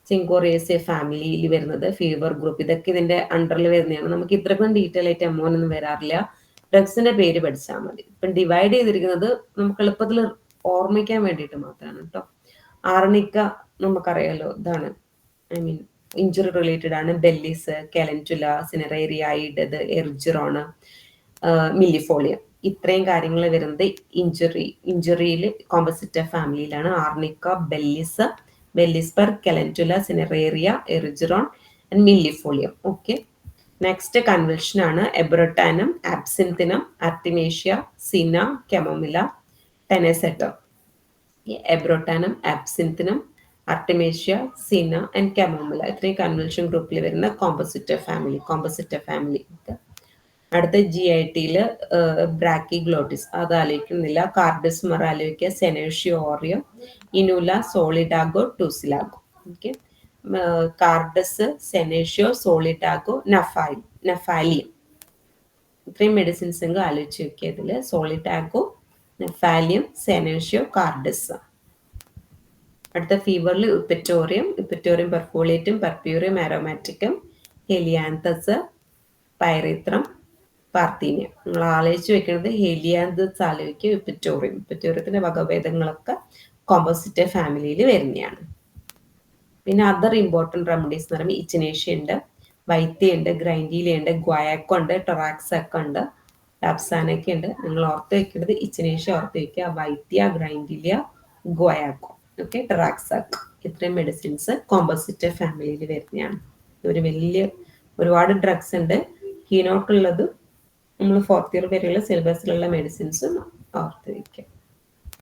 സിങ്കോറിയേസിയ ഫാമിലിയിൽ വരുന്നത്, ഫീവർ ഗ്രൂപ്പ്. ഇതൊക്കെ ഇതിന്റെ അണ്ടറിൽ വരുന്നതാണ്. നമുക്ക് ഇത്രക്കും ഡീറ്റെയിൽ ആയിട്ട് ഒന്നും വരാറില്ല. ഡ്രഗ്സിന്റെ പേര് പഠിച്ചാൽ മതി. ഇപ്പം ഡിവൈഡ് ചെയ്തിരിക്കുന്നത് നമുക്ക് എളുപ്പത്തിൽ ഓർമ്മിക്കാൻ വേണ്ടിയിട്ട് മാത്രമാണ് കേട്ടോ. ആർണിക്ക നമുക്കറിയാലോ, ഇതാണ്, ഇഞ്ചുറി റിലേറ്റഡ് ആണ്. ബെല്ലിസ്, കാലൻറ്റുല, സിനറേറിയ, ഐഡത്, എർജിറോണ്, മില്ലിഫോളിയം. ഇത്രയും കാര്യങ്ങൾ വരുന്നത് ഇഞ്ചുറിയിൽ കോമ്പോസിറ്റ ഫാമിലിയിലാണ്. Arnica, bellis per, calendula, cineraria, erigeron and millefolium. Okay, next convulsion ആണ്. Abrotanum, absinthium, artemisia, cina, chamomilla, tanacetum. Abrotanum, absinthium, artemisia, cina and chamomilla. ഇത്രയും കൺവൾഷൻ ഗ്രൂപ്പിൽ വരുന്ന കോമ്പോസിറ്റ ഫാമിലി. അടുത്ത GITയിൽ ബ്രാക്കിഗ്ലോട്ടിസ്, അത് ആലോചിക്കുന്നില്ല. കാർഡിസ്മർ ആലോചിക്കുക, സെനേഷ്യോ ഓറിയം, ഇനുല, സോളിഡാഗോ, ടൂസിലാഗോ. ഓക്കെ, കാർഡസ്, സെനേഷ്യോ, സോളിഡാഗോ, നഫാലിയം. ഇത്രയും മെഡിസിൻസ് എങ്കിൽ ആലോചിച്ച് വെക്കുക. ഇതിൽ സോളിഡാഗോ, നഫാലിയം, സെനേഷ്യോ, കാർഡസ്. അടുത്ത ഫീവറിൽ ഇപ്പറ്റോറിയം പെർഫോളിയറ്റും, പെർപ്യൂറിയം, ആരോമാറ്റിക്കം, ഹെലിയാന്തസ്, പൈറിത്രം, പാർത്തീനിയം. നിങ്ങൾ ആലോചിച്ച് വെക്കുന്നത് ഹെലിയാന്തസ് ആലോചിക്കുക, ഇപ്പറ്റോറിയത്തിന്റെ വകഭേദങ്ങളൊക്കെ കോമ്പോസിറ്റ ഫാമിലിയിൽ വരുന്നതാണ്. പിന്നെ അതർ ഇമ്പോർട്ടൻറ്റ് റെമഡീസ് എന്ന് പറയുമ്പോൾ ഇച്ചിനേഷ്യ ഉണ്ട്, വൈദ്യ ഉണ്ട്, ഗ്രൈൻഡീലിയ ഉണ്ട്, ഗ്വയാക്കോ ഉണ്ട്, ടൊറാക്സൊക്കെ ഉണ്ട്, ടാപ്സാനൊക്കെ ഉണ്ട്. നിങ്ങൾ ഓർത്ത് വെക്കേണ്ടത് ഇച്ചിനേഷ്യ ഓർത്ത് വെക്കുക, വൈദ്യ, ഗ്രൈൻഡീലിയ, ഗ്വയാക്കോ. ഓക്കെ, ടൊറാക്സക്ക്. ഇത്രയും മെഡിസിൻസ് കോമ്പോസിറ്റ ഫാമിലിയിൽ വരുന്നതാണ്. ഒരുപാട് ഡ്രഗ്സ് ഉണ്ട്. കീനോട്ടുള്ളത് നമ്മൾ 4th ഇയർ വരെയുള്ള സിലബസിലുള്ള മെഡിസിൻസും ഓർത്ത് വയ്ക്കുക.